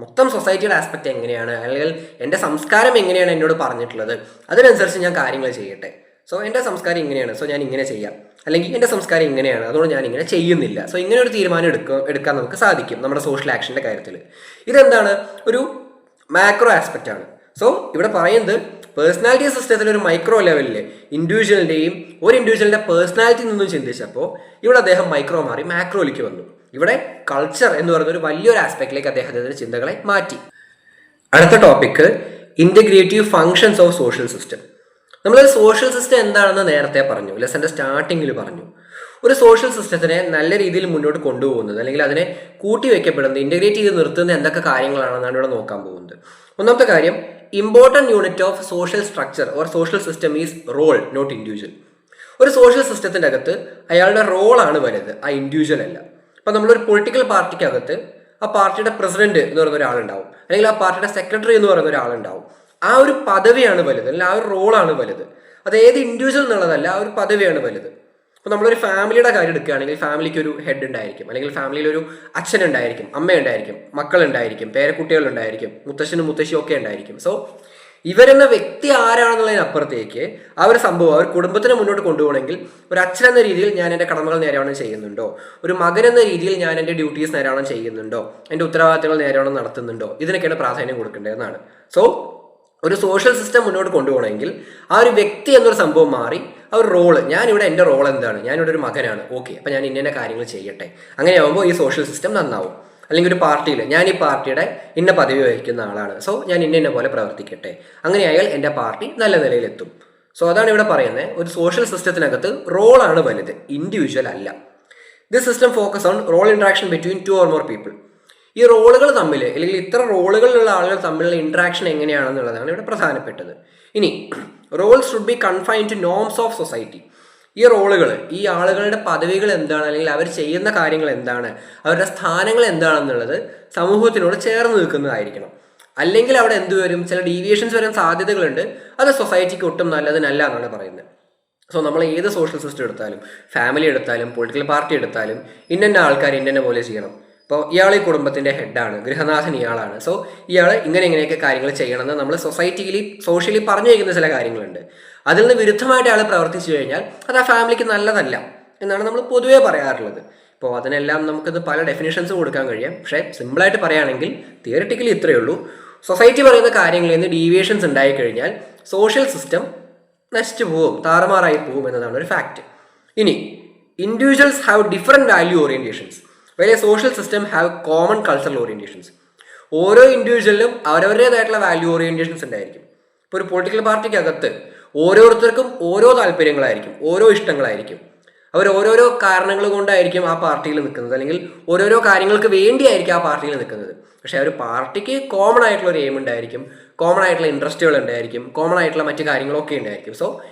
മൊത്തം സൊസൈറ്റിയുടെ ആസ്പെക്റ്റ് എങ്ങനെയാണ്, അല്ലെങ്കിൽ എൻ്റെ സംസ്കാരം എങ്ങനെയാണ് എന്നോട് പറഞ്ഞിട്ടുള്ളത്, അതിനനുസരിച്ച് ഞാൻ കാര്യങ്ങൾ ചെയ്യട്ടെ. സോ എൻ്റെ സംസ്കാരം ഇങ്ങനെയാണ്, സോ ഞാൻ ഇങ്ങനെ ചെയ്യാം, അല്ലെങ്കിൽ എൻ്റെ സംസ്കാരം ഇങ്ങനെയാണ്, അതുകൊണ്ട് ഞാൻ ഇങ്ങനെ ചെയ്യുന്നില്ല. സോ ഇങ്ങനെ ഒരു തീരുമാനം എടുക്കാൻ നമുക്ക് സാധിക്കും നമ്മുടെ സോഷ്യൽ ആക്ഷൻ്റെ കാര്യത്തിൽ. ഇതെന്താണ്, ഒരു മാക്രോ ആസ്പെക്റ്റ് ആണ്. സോ ഇവിടെ പറയുന്നത് പേഴ്സണാലിറ്റി സിസ്റ്റത്തിൽ ഒരു മൈക്രോ ലെവലിൽ ഇൻഡിവിജ്വലിൻ്റെയും ഒരു ഇൻഡിവിജ്വലിൻ്റെ പേഴ്സണാലിറ്റിയിൽ നിന്നും ചിന്തിച്ചപ്പോൾ ഇവിടെ അദ്ദേഹം മൈക്രോ മാറി മാക്രോയിലേക്ക് വന്നു. ഇവിടെ കൾച്ചർ എന്ന് പറയുന്ന ഒരു വലിയൊരു ആസ്പെക്റ്റിലേക്ക് അദ്ദേഹത്തിൻ്റെ ചിന്തകളെ മാറ്റി. അടുത്ത topic integrative functions of social system. നമ്മൾ സോഷ്യൽ സിസ്റ്റം എന്താണെന്ന് നേരത്തെ പറഞ്ഞു, ലെസൻ്റെ സ്റ്റാർട്ടിങ്ങിൽ പറഞ്ഞു. ഒരു സോഷ്യൽ സിസ്റ്റത്തിനെ നല്ല രീതിയിൽ മുന്നോട്ട് കൊണ്ടുപോകുന്നത്, അല്ലെങ്കിൽ അതിനെ കൂട്ടിവെക്കപ്പെടുന്നത്, ഇൻ്റഗ്രേറ്റ് ചെയ്ത് നിർത്തുന്ന എന്തൊക്കെ കാര്യങ്ങളാണെന്നാണ് ഇവിടെ നോക്കാൻ പോകുന്നത്. ഒന്നാമത്തെ കാര്യം, important unit of social structure or social system is role, not individual. ഒരു സോഷ്യൽ സിസ്റ്റത്തിൻ്റെ അകത്ത് അയാളുടെ റോളാണ് വലുത്, ആ ഇൻഡിവിജ്വൽ അല്ല. അപ്പം നമ്മളൊരു പൊളിറ്റിക്കൽ പാർട്ടിക്കകത്ത് ആ പാർട്ടിയുടെ പ്രസിഡന്റ് എന്ന് പറയുന്ന ഒരാളുണ്ടാവും, അല്ലെങ്കിൽ ആ പാർട്ടിയുടെ സെക്രട്ടറി എന്ന് പറയുന്ന ഒരാളുണ്ടാവും. ആ ഒരു പദവിയാണ് വലുത്, അല്ലെങ്കിൽ ആ ഒരു റോളാണ് വലുത്. അത് ഏത് ഇൻഡിവിജ്വൽ എന്നുള്ളതല്ല, ആ ഒരു പദവിയാണ് വലുത്. അപ്പോൾ നമ്മളൊരു ഫാമിലിയുടെ കാര്യം എടുക്കുകയാണെങ്കിൽ ഫാമിലിക്ക് ഒരു ഹെഡ് ഉണ്ടായിരിക്കും, അല്ലെങ്കിൽ ഫാമിലിയിൽ ഒരു അച്ഛനുണ്ടായിരിക്കും, അമ്മയുണ്ടായിരിക്കും, മക്കളുണ്ടായിരിക്കും, പേരക്കുട്ടികളുണ്ടായിരിക്കും, മുത്തശ്ശനും മുത്തശ്ശിയും ഒക്കെ ഉണ്ടായിരിക്കും. സോ ഇവരെന്ന വ്യക്തി ആരാണെന്നുള്ളതിനപ്പുറത്തേക്ക് ആ ഒരു സംഭവം, ആ ഒരു കുടുംബത്തിനെ മുന്നോട്ട് കൊണ്ടുപോകണമെങ്കിൽ ഒരു അച്ഛൻ എന്ന രീതിയിൽ ഞാൻ എൻ്റെ കടമകൾ നേരാവണ്ണം ചെയ്യുന്നുണ്ടോ, ഒരു മകൻ എന്ന രീതിയിൽ ഞാൻ എൻ്റെ ഡ്യൂട്ടീസ് നേരാവണ്ണം ചെയ്യുന്നുണ്ടോ, എൻ്റെ ഉത്തരവാദിത്തങ്ങൾ നേരാവണ്ണം നടത്തുന്നുണ്ടോ, ഇതിനൊക്കെയാണ് പ്രാധാന്യം കൊടുക്കേണ്ടതെന്നാണ്. സോ ഒരു സോഷ്യൽ സിസ്റ്റം മുന്നോട്ട് കൊണ്ടുപോകണമെങ്കിൽ ആ ഒരു വ്യക്തി എന്നൊരു സംഭവം മാറി ആ ഒരു റോള്, ഞാനിവിടെ എൻ്റെ റോൾ എന്താണ്, ഞാനിവിടെ ഒരു മകനാണ്, ഓക്കെ, അപ്പം ഞാൻ ഇന്ന കാര്യങ്ങൾ ചെയ്യട്ടെ, അങ്ങനെയാകുമ്പോൾ ഈ സോഷ്യൽ സിസ്റ്റം നന്നാവും. അല്ലെങ്കിൽ ഒരു പാർട്ടിയിൽ ഞാൻ ഈ പാർട്ടിയുടെ ഇന്ന പദവി വഹിക്കുന്ന ആളാണ്, സോ ഞാൻ ഇന്ന പോലെ പ്രവർത്തിക്കട്ടെ, അങ്ങനെയായാൽ എൻ്റെ പാർട്ടി നല്ല നിലയിലെത്തും. സോ അതാണ് ഇവിടെ പറയുന്നത്, ഒരു സോഷ്യൽ സിസ്റ്റത്തിനകത്ത് റോളാണ് വലുത്, ഇൻഡിവിജ്വൽ അല്ല. This system focus on role interaction between 2 or more people. ഈ റോളുകൾ തമ്മിൽ, അല്ലെങ്കിൽ ഇത്ര റോളുകളിലുള്ള ആളുകൾ തമ്മിലുള്ള ഇൻട്രാക്ഷൻ എങ്ങനെയാണെന്നുള്ളതാണ് ഇവിടെ പ്രധാനപ്പെട്ടത്. ഇനി roles should be confined to norms of society. ഈ റോളുകൾ, ഈ ആളുകളുടെ പദവികൾ എന്താണ്, അല്ലെങ്കിൽ അവർ ചെയ്യുന്ന കാര്യങ്ങൾ എന്താണ്, അവരുടെ സ്ഥാനങ്ങൾ എന്താണെന്നുള്ളത് സമൂഹത്തിനോട് ചേർന്ന് നിൽക്കുന്നതായിരിക്കണം. അല്ലെങ്കിൽ അവിടെ എന്ത് വരും, ചില ഡീവിയേഷൻസ് വരാൻ സാധ്യതകളുണ്ട്. അത് സൊസൈറ്റിക്ക് ഒട്ടും നല്ലതിനല്ല എന്നാണ് പറയുന്നത്. സോ നമ്മൾ ഏത് സോഷ്യൽ സിസ്റ്റം എടുത്താലും, ഫാമിലി എടുത്താലും, പൊളിറ്റിക്കൽ പാർട്ടി എടുത്താലും, ഇന്ന ആൾക്കാർ ഇന്ന പോലെ ചെയ്യണം. ഇപ്പോൾ ഇയാൾ ഈ കുടുംബത്തിൻ്റെ ഹെഡാണ്, ഗൃഹനാഥൻ ഇയാളാണ്, സോ ഇയാൾ ഇങ്ങനെയൊക്കെ കാര്യങ്ങൾ ചെയ്യണമെന്ന് നമ്മൾ സോഷ്യലി പറഞ്ഞു വയ്ക്കുന്ന ചില കാര്യങ്ങളുണ്ട്. അതിൽ നിന്ന് വിരുദ്ധമായിട്ട് അയാൾ പ്രവർത്തിച്ചു കഴിഞ്ഞാൽ അത് ആ ഫാമിലിക്ക് നല്ലതല്ല എന്നാണ് നമ്മൾ പൊതുവേ പറയാറുള്ളത്. അപ്പോൾ അതിനെല്ലാം നമുക്കിത് പല ഡെഫിനേഷൻസ് കൊടുക്കാൻ കഴിയാം. പക്ഷേ സിമ്പിളായിട്ട് പറയുകയാണെങ്കിൽ തിയറിറ്റിക്കലി ഇത്രയേ ഉള്ളൂ. സൊസൈറ്റി പറയുന്ന കാര്യങ്ങളിൽ നിന്ന് ഡീവിയേഷൻസ് ഉണ്ടായിക്കഴിഞ്ഞാൽ സോഷ്യൽ സിസ്റ്റം നശിച്ചു പോവും, താറുമാറായി പോവും എന്നതാണ് ഒരു ഫാക്റ്റ്. ഇനി individuals have different value orientations well A social system have common cultural orientations. ഓരോ ഇൻഡിവിജ്വലിനും അവരവരുടേതായിട്ടുള്ള വാല്യൂ ഓറിയൻറ്റേഷൻസ് ഉണ്ടായിരിക്കും. ഇപ്പോൾ ഒരു പൊളിറ്റിക്കൽ പാർട്ടിക്കകത്ത് ഓരോരുത്തർക്കും ഓരോ താല്പര്യങ്ങളായിരിക്കും, ഓരോ ഇഷ്ടങ്ങളായിരിക്കും. അവർ ഓരോരോ കാരണങ്ങൾ കൊണ്ടായിരിക്കും ആ പാർട്ടിയിൽ നിൽക്കുന്നത്, അല്ലെങ്കിൽ ഓരോരോ കാര്യങ്ങൾക്ക് വേണ്ടിയായിരിക്കും ആ പാർട്ടിയിൽ നിൽക്കുന്നത്. പക്ഷേ ആ ഒരു പാർട്ടിക്ക് കോമൺ ആയിട്ടുള്ള ഒരു എയിം ഉണ്ടായിരിക്കും, കോമൺ ആയിട്ടുള്ള ഇൻട്രസ്റ്റുകൾ ഉണ്ടായിരിക്കും, കോമൺ ആയിട്ടുള്ള മറ്റു കാര്യങ്ങളൊക്കെ ഉണ്ടായിരിക്കും. സോ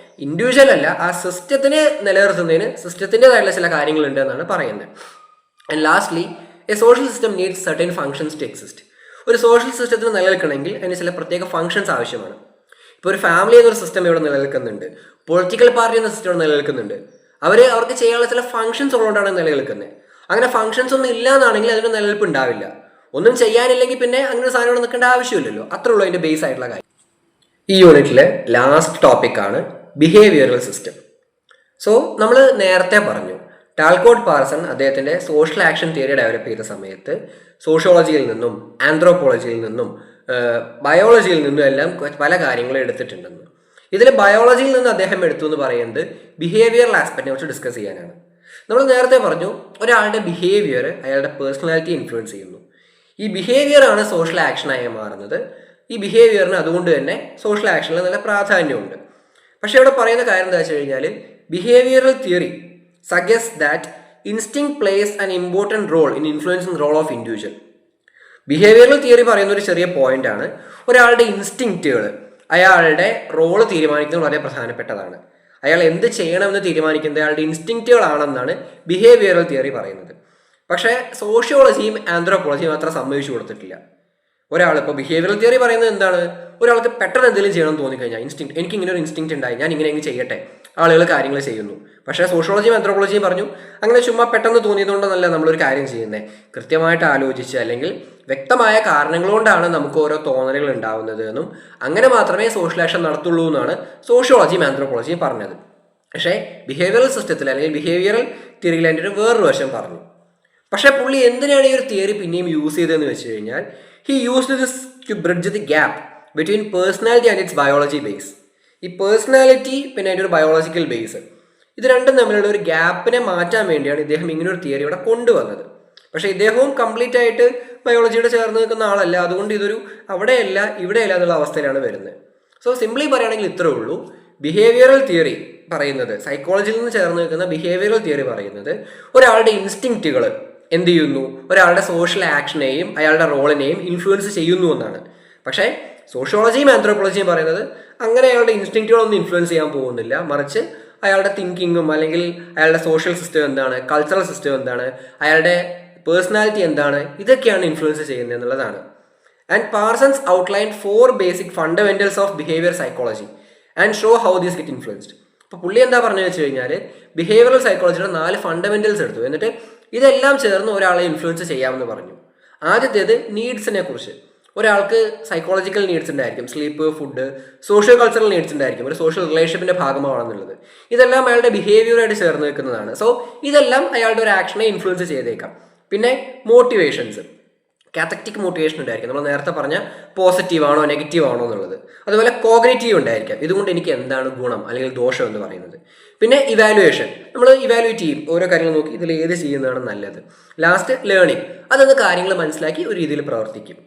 ഇൻഡിവിജ്വൽ അല്ല, ആ സിസ്റ്റത്തിനെ നിലനിർത്തുന്നതിന് സിസ്റ്റത്തിൻ്റെതായിട്ടുള്ള ചില കാര്യങ്ങളുണ്ട് എന്നാണ് പറയുന്നത്. And lastly a social system needs certain functions to exist. ഒരു സോഷ്യൽ സിസ്റ്റത്തിന് നിലനിൽക്കണമെങ്കിൽ അതിന് ചില പ്രത്യേക ഫങ്ഷൻസ് ആവശ്യമാണ്. ഇപ്പോൾ ഒരു ഫാമിലി എന്നൊരു സിസ്റ്റം ഇവിടെ നിലനിൽക്കുന്നുണ്ട്, പൊളിറ്റിക്കൽ പാർട്ടി എന്ന സിസ്റ്റം ഇവിടെ നിലനിൽക്കുന്നുണ്ട്. അവർക്ക് ചെയ്യാനുള്ള ചില ഫങ്ഷൻസ് ഉള്ളതുകൊണ്ടാണ് നിലനിൽക്കുന്നത്. അങ്ങനെ ഫങ്ഷൻസ് ഒന്നും ഇല്ല എന്നാണെങ്കിൽ അതിന് നിലനിൽപ്പ് ഉണ്ടാവില്ല. ഒന്നും ചെയ്യാനില്ലെങ്കിൽ പിന്നെ അങ്ങനെ സാധനം ഇവിടെ നിൽക്കേണ്ട ആവശ്യമില്ലല്ലോ. അത്രേ ഉള്ളൂ അതിൻ്റെ ബേസ് ആയിട്ടുള്ള കാര്യം. ഈ യൂണിറ്റിലെ ലാസ്റ്റ് ടോപ്പിക്കാണ് ബിഹേവിയറൽ സിസ്റ്റം. സോ നമ്മൾ നേരത്തെ പറഞ്ഞു, ടാൽകോട്ട് പാർസൺ അദ്ദേഹത്തിൻ്റെ സോഷ്യൽ ആക്ഷൻ തിയറി ഡെവലപ്പ് ചെയ്ത സമയത്ത് സോഷ്യോളജിയിൽ നിന്നും ആന്ത്രോപോളജിയിൽ നിന്നും ബയോളജിയിൽ നിന്നും എല്ലാം പല കാര്യങ്ങളും എടുത്തിട്ടുണ്ടെന്ന്. ഇതിൽ ബയോളജിയിൽ നിന്ന് അദ്ദേഹം എടുത്തു എന്ന് പറയുന്നത് ബിഹേവിയറൽ ആസ്പെക്റ്റിനെ കുറിച്ച് ഡിസ്കസ് ചെയ്യാനാണ്. നമ്മൾ നേരത്തെ പറഞ്ഞു, ഒരാളുടെ ബിഹേവിയർ അയാളുടെ പേഴ്സണാലിറ്റി ഇൻഫ്ലുവൻസ് ചെയ്യുന്നു. ഈ ബിഹേവിയറാണ് സോഷ്യൽ ആക്ഷനായി മാറുന്നത്. ഈ ബിഹേവിയറിന് അതുകൊണ്ട് തന്നെ സോഷ്യൽ ആക്ഷനിൽ നല്ല പ്രാധാന്യമുണ്ട്. പക്ഷേ ഇവിടെ പറയുന്ന കാര്യം എന്താ വെച്ച് കഴിഞ്ഞാൽ, behavioural theory suggest that instinct plays an important role in influencing role of individual. Behavioural theory പറയുന്ന ഒരു ചെറിയ പോയിന്റാണ്, ഒരാളുടെ ഇൻസ്റ്റിങ്ക്റ്റുകൾ അയാളുടെ റോള് തീരുമാനിക്കുന്നത് വളരെ പ്രധാനപ്പെട്ടതാണ്. അയാൾ എന്ത് ചെയ്യണമെന്ന് തീരുമാനിക്കുന്നത് അയാളുടെ ഇൻസ്റ്റിങ്ക്റ്റുകളാണെന്നാണ് ബിഹേവിയറൽ തിയറി പറയുന്നത്. പക്ഷേ സോഷ്യോളജിയും ആന്ത്രോപോളജിയും അത്ര സമ്മതിച്ചു കൊടുത്തിട്ടില്ല. ഒരാളിപ്പോൾ ബിഹേവിയറൽ തിയറി പറയുന്നത് എന്താണ്, ഒരാൾക്ക് പെട്ടെന്ന് എന്തെങ്കിലും ചെയ്യണമെന്ന് തോന്നിക്കഴിഞ്ഞാൽ ഇൻസ്റ്റിങ്, എനിക്ക് ഇങ്ങനെ ഒരു ഇൻസ്റ്റിങ്ക്റ്റ് ഉണ്ടായി, ഞാൻ ഇങ്ങനെ ചെയ്യട്ടെ, ആളുകൾ കാര്യങ്ങൾ ചെയ്യുന്നു. പക്ഷേ സോഷ്യോളജിയും ആന്ത്രോപോളജിയും പറഞ്ഞു, അങ്ങനെ ചുമ്മാ പെട്ടെന്ന് തോന്നിയതുകൊണ്ടല്ല നമ്മളൊരു കാര്യം ചെയ്യുന്നത്, കൃത്യമായിട്ട് ആലോചിച്ച് അല്ലെങ്കിൽ വ്യക്തമായ കാരണങ്ങൾ കൊണ്ടാണ് നമുക്ക് ഓരോ തോന്നലുകൾ ഉണ്ടാവുന്നത് എന്നും അങ്ങനെ മാത്രമേ സോഷ്യൽ ആക്ഷൻ നടത്തുള്ളൂ എന്നാണ് സോഷ്യോളജിയും ആന്ത്രോപോളജിയും പറഞ്ഞത്. പക്ഷേ ബിഹേവിയറൽ സിസ്റ്റത്തിൽ അല്ലെങ്കിൽ ബിഹേവിയറൽ തിയറിയിൽ എൻ്റെ ഒരു വേറൊരു വശം പറഞ്ഞു. പക്ഷേ പുള്ളി എന്തിനാണ് ഈ ഒരു തിയറി പിന്നെയും യൂസ് ചെയ്തതെന്ന് വെച്ച് കഴിഞ്ഞാൽ, he used this to bridge the gap between personality and its biology base. ഈ പേഴ്സണാലിറ്റി പിന്നെ അതിൻ്റെ ഒരു ബയോളജിക്കൽ ബേസ്, ഇത് രണ്ടും തമ്മിലുള്ള ഒരു ഗ്യാപ്പിനെ മാറ്റാൻ വേണ്ടിയാണ് ഇദ്ദേഹം ഇങ്ങനൊരു തിയറി ഇവിടെ കൊണ്ടുവന്നത്. പക്ഷേ ഇദ്ദേഹവും കംപ്ലീറ്റ് ആയിട്ട് ബയോളജിയോട് ചേർന്ന് നിൽക്കുന്ന ആളല്ല, അതുകൊണ്ട് ഇതൊരു അവിടെയല്ല ഇവിടെയല്ല എന്നുള്ള അവസ്ഥയിലാണ് വരുന്നത്. സോ സിംപ്ലി പറയുകയാണെങ്കിൽ ഇത്രേ ഉള്ളൂ, ബിഹേവിയറൽ തിയറി പറയുന്നത്, സൈക്കോളജിയിൽ നിന്ന് ചേർന്ന് നിൽക്കുന്ന ബിഹേവിയറൽ തിയറി പറയുന്നത് ഒരാളുടെ ഇൻസ്റ്റിങ്ക്റ്റുകൾ എന്ത് ചെയ്യുന്നു, ഒരാളുടെ സോഷ്യൽ ആക്ഷനെയും അയാളുടെ റോളിനെയും ഇൻഫ്ലുവൻസ് ചെയ്യുന്നു എന്നാണ്. പക്ഷേ സോഷ്യോളജിയും ആന്ത്രോപോളജിയും പറയുന്നത് അങ്ങനെ അയാളുടെ ഇൻസ്റ്റിങ്ക്റ്റുകളൊന്നും ഇൻഫ്ലുവൻസ് ചെയ്യാൻ പോകുന്നില്ല, മറിച്ച് അയാളുടെ തിങ്കിങ്ങും അല്ലെങ്കിൽ അയാളുടെ സോഷ്യൽ സിസ്റ്റം എന്താണ്, കൾച്ചറൽ സിസ്റ്റം എന്താണ്, അയാളുടെ പേഴ്സണാലിറ്റി എന്താണ്, ഇതൊക്കെയാണ് ഇൻഫ്ലുവൻസ് ചെയ്യുന്നത് എന്നുള്ളതാണ്. And Parsons outline 4 basic fundamentals of behaviour psychology and show how these get influenced. അപ്പോൾ പുള്ളി എന്താ പറഞ്ഞു വെച്ച് കഴിഞ്ഞാൽ, ബിഹേവിയറൽ സൈക്കോളജിയുടെ 4 ഫണ്ടമെന്റൽസ് എടുത്തു, എന്നിട്ട് ഇതെല്ലാം ചേർന്ന് ഒരാളെ ഇൻഫ്ലുവൻസ് ചെയ്യാമെന്ന് പറഞ്ഞു. ആദ്യത്തേത് നീഡ്സിനെ കുറിച്ച്. ഒരാൾക്ക് സൈക്കോളജിക്കൽ നീഡ്സ് ഉണ്ടായിരിക്കും, sleep, food, socio cultural needs ഉണ്ടായിരിക്കും, ഒരു സോഷ്യൽ റിലേഷൻഷിപ്പിന്റെ ഭാഗമാണെന്നുള്ളത്. ഇതെല്ലാം അയാളുടെ ബിഹേവിയറായിട്ട് ചേർന്ന് നിൽക്കുന്നതാണ്. സോ ഇതെല്ലാം അയാളുടെ ഒരു ആക്ഷനെ ഇൻഫ്ലുവൻസ് ചെയ്തേക്കാം. പിന്നെ മോട്ടിവേഷൻസ്, കാത്തക്റ്റിക് മോട്ടിവേഷൻ ഉണ്ടായിരിക്കും, നമ്മൾ നേരത്തെ പറഞ്ഞ പോസിറ്റീവ് ആണോ നെഗറ്റീവ് ആണോ എന്നുള്ളത്. അതുപോലെ കോഗ്നിറ്റീവ് ഉണ്ടായിരിക്കാം, ഇതുകൊണ്ട് എനിക്ക് എന്താണ് ഗുണം അല്ലെങ്കിൽ ദോഷം എന്ന് പറയുന്നത്. പിന്നെ ഇവാലുവേഷൻ, നമ്മൾ ഇവാലുവേറ്റ് ചെയ്യും, ഓരോ കാര്യങ്ങൾ നോക്കി ഇതിൽ ഏത് ചെയ്യുന്നതാണ് നല്ലത്. ലാസ്റ്റ് ലേണിംഗ്, അതൊന്ന് കാര്യങ്ങൾ മനസ്സിലാക്കി ഒരു രീതിയിൽ പ്രവർത്തിക്കും.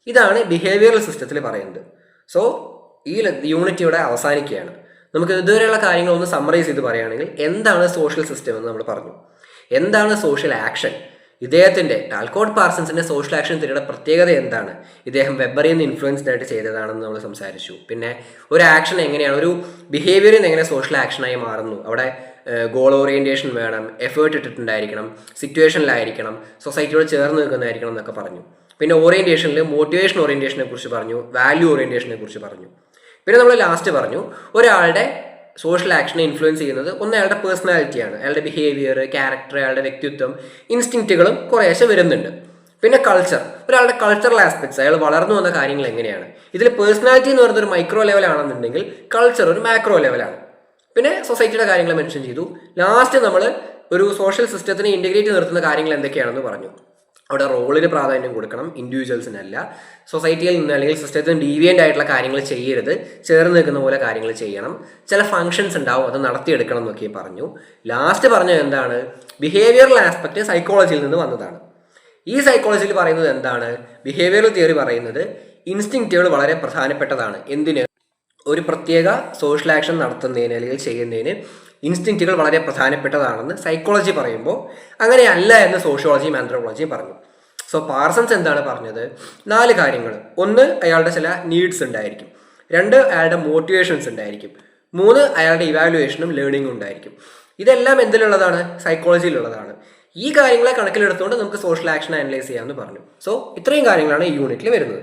ഇതാണ് ബിഹേവിയറൽ സിസ്റ്റത്തിൽ പറയുന്നത്. സോ ഈ യൂണിറ്റ് ഇവിടെ അവസാനിക്കുകയാണ്. നമുക്ക് ഇതുവരെയുള്ള കാര്യങ്ങൾ ഒന്ന് സമ്മറൈസ് ചെയ്ത് പറയുകയാണെങ്കിൽ, എന്താണ് സോഷ്യൽ സിസ്റ്റം എന്ന് നമ്മൾ പറഞ്ഞു, എന്താണ് സോഷ്യൽ ആക്ഷൻ, ഇദ്ദേഹത്തിൻ്റെ ടാൽകോട്ട് പാർസൺസിൻ്റെ സോഷ്യൽ ആക്ഷൻ തിയറിയുടെ പ്രത്യേകത എന്താണ്, ഇദ്ദേഹം വെബറിൽ നിന്ന് ഇൻഫ്ലുവൻസ്ഡ് ആയിട്ട് ചെയ്തതാണെന്ന് നമ്മൾ സംസാരിച്ചു. പിന്നെ ഒരു ആക്ഷൻ എങ്ങനെയാണ്, ഒരു ബിഹേവിയറിൽ നിന്ന് എങ്ങനെ സോഷ്യൽ ആക്ഷനായി മാറുന്നു, അവിടെ ഗോൾ ഓറിയൻറ്റേഷൻ വേണം, എഫേർട്ട് ഇട്ടിട്ടുണ്ടായിരിക്കണം, സിറ്റുവേഷനിലായിരിക്കണം, സൊസൈറ്റിയോട് ചേർന്ന് നിൽക്കുന്നതായിരിക്കണം എന്നൊക്കെ പറഞ്ഞു. പിന്നെ ഓറിയൻറ്റേഷനിൽ മോട്ടിവേഷൻ ഓറിയൻറ്റേഷനെ കുറിച്ച് പറഞ്ഞു, വാല്യൂ ഓറിയൻറ്റേഷനെ കുറിച്ച് പറഞ്ഞു. പിന്നെ നമ്മൾ ലാസ്റ്റ് പറഞ്ഞു, ഒരാളുടെ സോഷ്യൽ ആക്ഷനെ ഇൻഫ്ലുവൻസ് ചെയ്യുന്നത് ഒന്ന് അയാളുടെ പേഴ്സണാലിറ്റിയാണ്, അയാളുടെ ബിഹേവിയർ, ക്യാരക്ടർ, അയാളുടെ വ്യക്തിത്വം, ഇൻസ്റ്റിങ്ക്റ്റുകളും കുറേശ്ശെ വരുന്നുണ്ട്. പിന്നെ കൾച്ചർ, ഒരാളുടെ കൾച്ചറൽ ആസ്പെക്ട്സ്, അയാൾ വളർന്നു വന്ന കാര്യങ്ങൾ എങ്ങനെയാണ്. ഇതിൽ പേഴ്സണാലിറ്റി എന്ന് പറയുന്നത് ഒരു മൈക്രോ ലെവലാണെന്നുണ്ടെങ്കിൽ കൾച്ചർ ഒരു മാക്രോ ലെവലാണ്. പിന്നെ സൊസൈറ്റിയുടെ കാര്യങ്ങൾ മെൻഷൻ ചെയ്തു. ലാസ്റ്റ് നമ്മൾ ഒരു സോഷ്യൽ സിസ്റ്റത്തിനെ ഇൻറ്റഗ്രേറ്റ് നിർത്തുന്ന കാര്യങ്ങൾ എന്തൊക്കെയാണെന്ന് പറഞ്ഞു. അവിടെ റോളിന് പ്രാധാന്യം കൊടുക്കണം, ഇൻഡിവിജ്വൽസിനല്ല. സൊസൈറ്റിയിൽ നിന്ന് അല്ലെങ്കിൽ സിസ്റ്റത്തിന് ഡീവിയൻ്റ് ആയിട്ടുള്ള കാര്യങ്ങൾ ചെയ്യരുത്, ചേർന്ന് നിൽക്കുന്ന പോലെ കാര്യങ്ങൾ ചെയ്യണം. ചില ഫങ്ഷൻസ് ഉണ്ടാവും, അത് നടത്തിയെടുക്കണം എന്നൊക്കെ പറഞ്ഞു. ലാസ്റ്റ് പറഞ്ഞത് എന്താണ്? ബിഹേവിയറൽ ആസ്പെക്റ്റ് സൈക്കോളജിയിൽ നിന്ന് വന്നതാണ്. ഈ സൈക്കോളജിയിൽ പറയുന്നത് എന്താണ്? ബിഹേവിയറൽ തിയറി പറയുന്നത് ഇൻസ്റ്റിങ്ക്റ്റുകൾ വളരെ പ്രധാനപ്പെട്ടതാണ്. എന്തിന്? ഒരു പ്രത്യേക സോഷ്യൽ ആക്ഷൻ നടത്തുന്നതിന് അല്ലെങ്കിൽ ചെയ്യുന്നതിന് ഇൻസ്റ്റിങ്ക്റ്റുകൾ വളരെ പ്രധാനപ്പെട്ടതാണെന്ന് സൈക്കോളജി പറയുമ്പോൾ അങ്ങനെയല്ല എന്ന് സോഷ്യോളജിയും ആന്ത്രോപോളജിയും പറഞ്ഞു. സോ പാർസൺസ് എന്താണ് പറഞ്ഞത്? 4 കാര്യങ്ങൾ. 1, അയാളുടെ ചില നീഡ്സ് ഉണ്ടായിരിക്കും. 2, അയാളുടെ മോട്ടിവേഷൻസ് ഉണ്ടായിരിക്കും. 3, അയാളുടെ ഇവാലുവേഷനും ലേണിങ്ങും ഉണ്ടായിരിക്കും. ഇതെല്ലാം എന്തിലുള്ളതാണ്? സൈക്കോളജിയിലുള്ളതാണ്. ഈ കാര്യങ്ങളെ കണക്കിലെടുത്തുകൊണ്ട് നമുക്ക് സോഷ്യൽ ആക്ഷൻ അനലൈസ് ചെയ്യാമെന്ന് പറഞ്ഞു. സോ ഇത്രയും കാര്യങ്ങളാണ് ഈ യൂണിറ്റിൽ വരുന്നത്.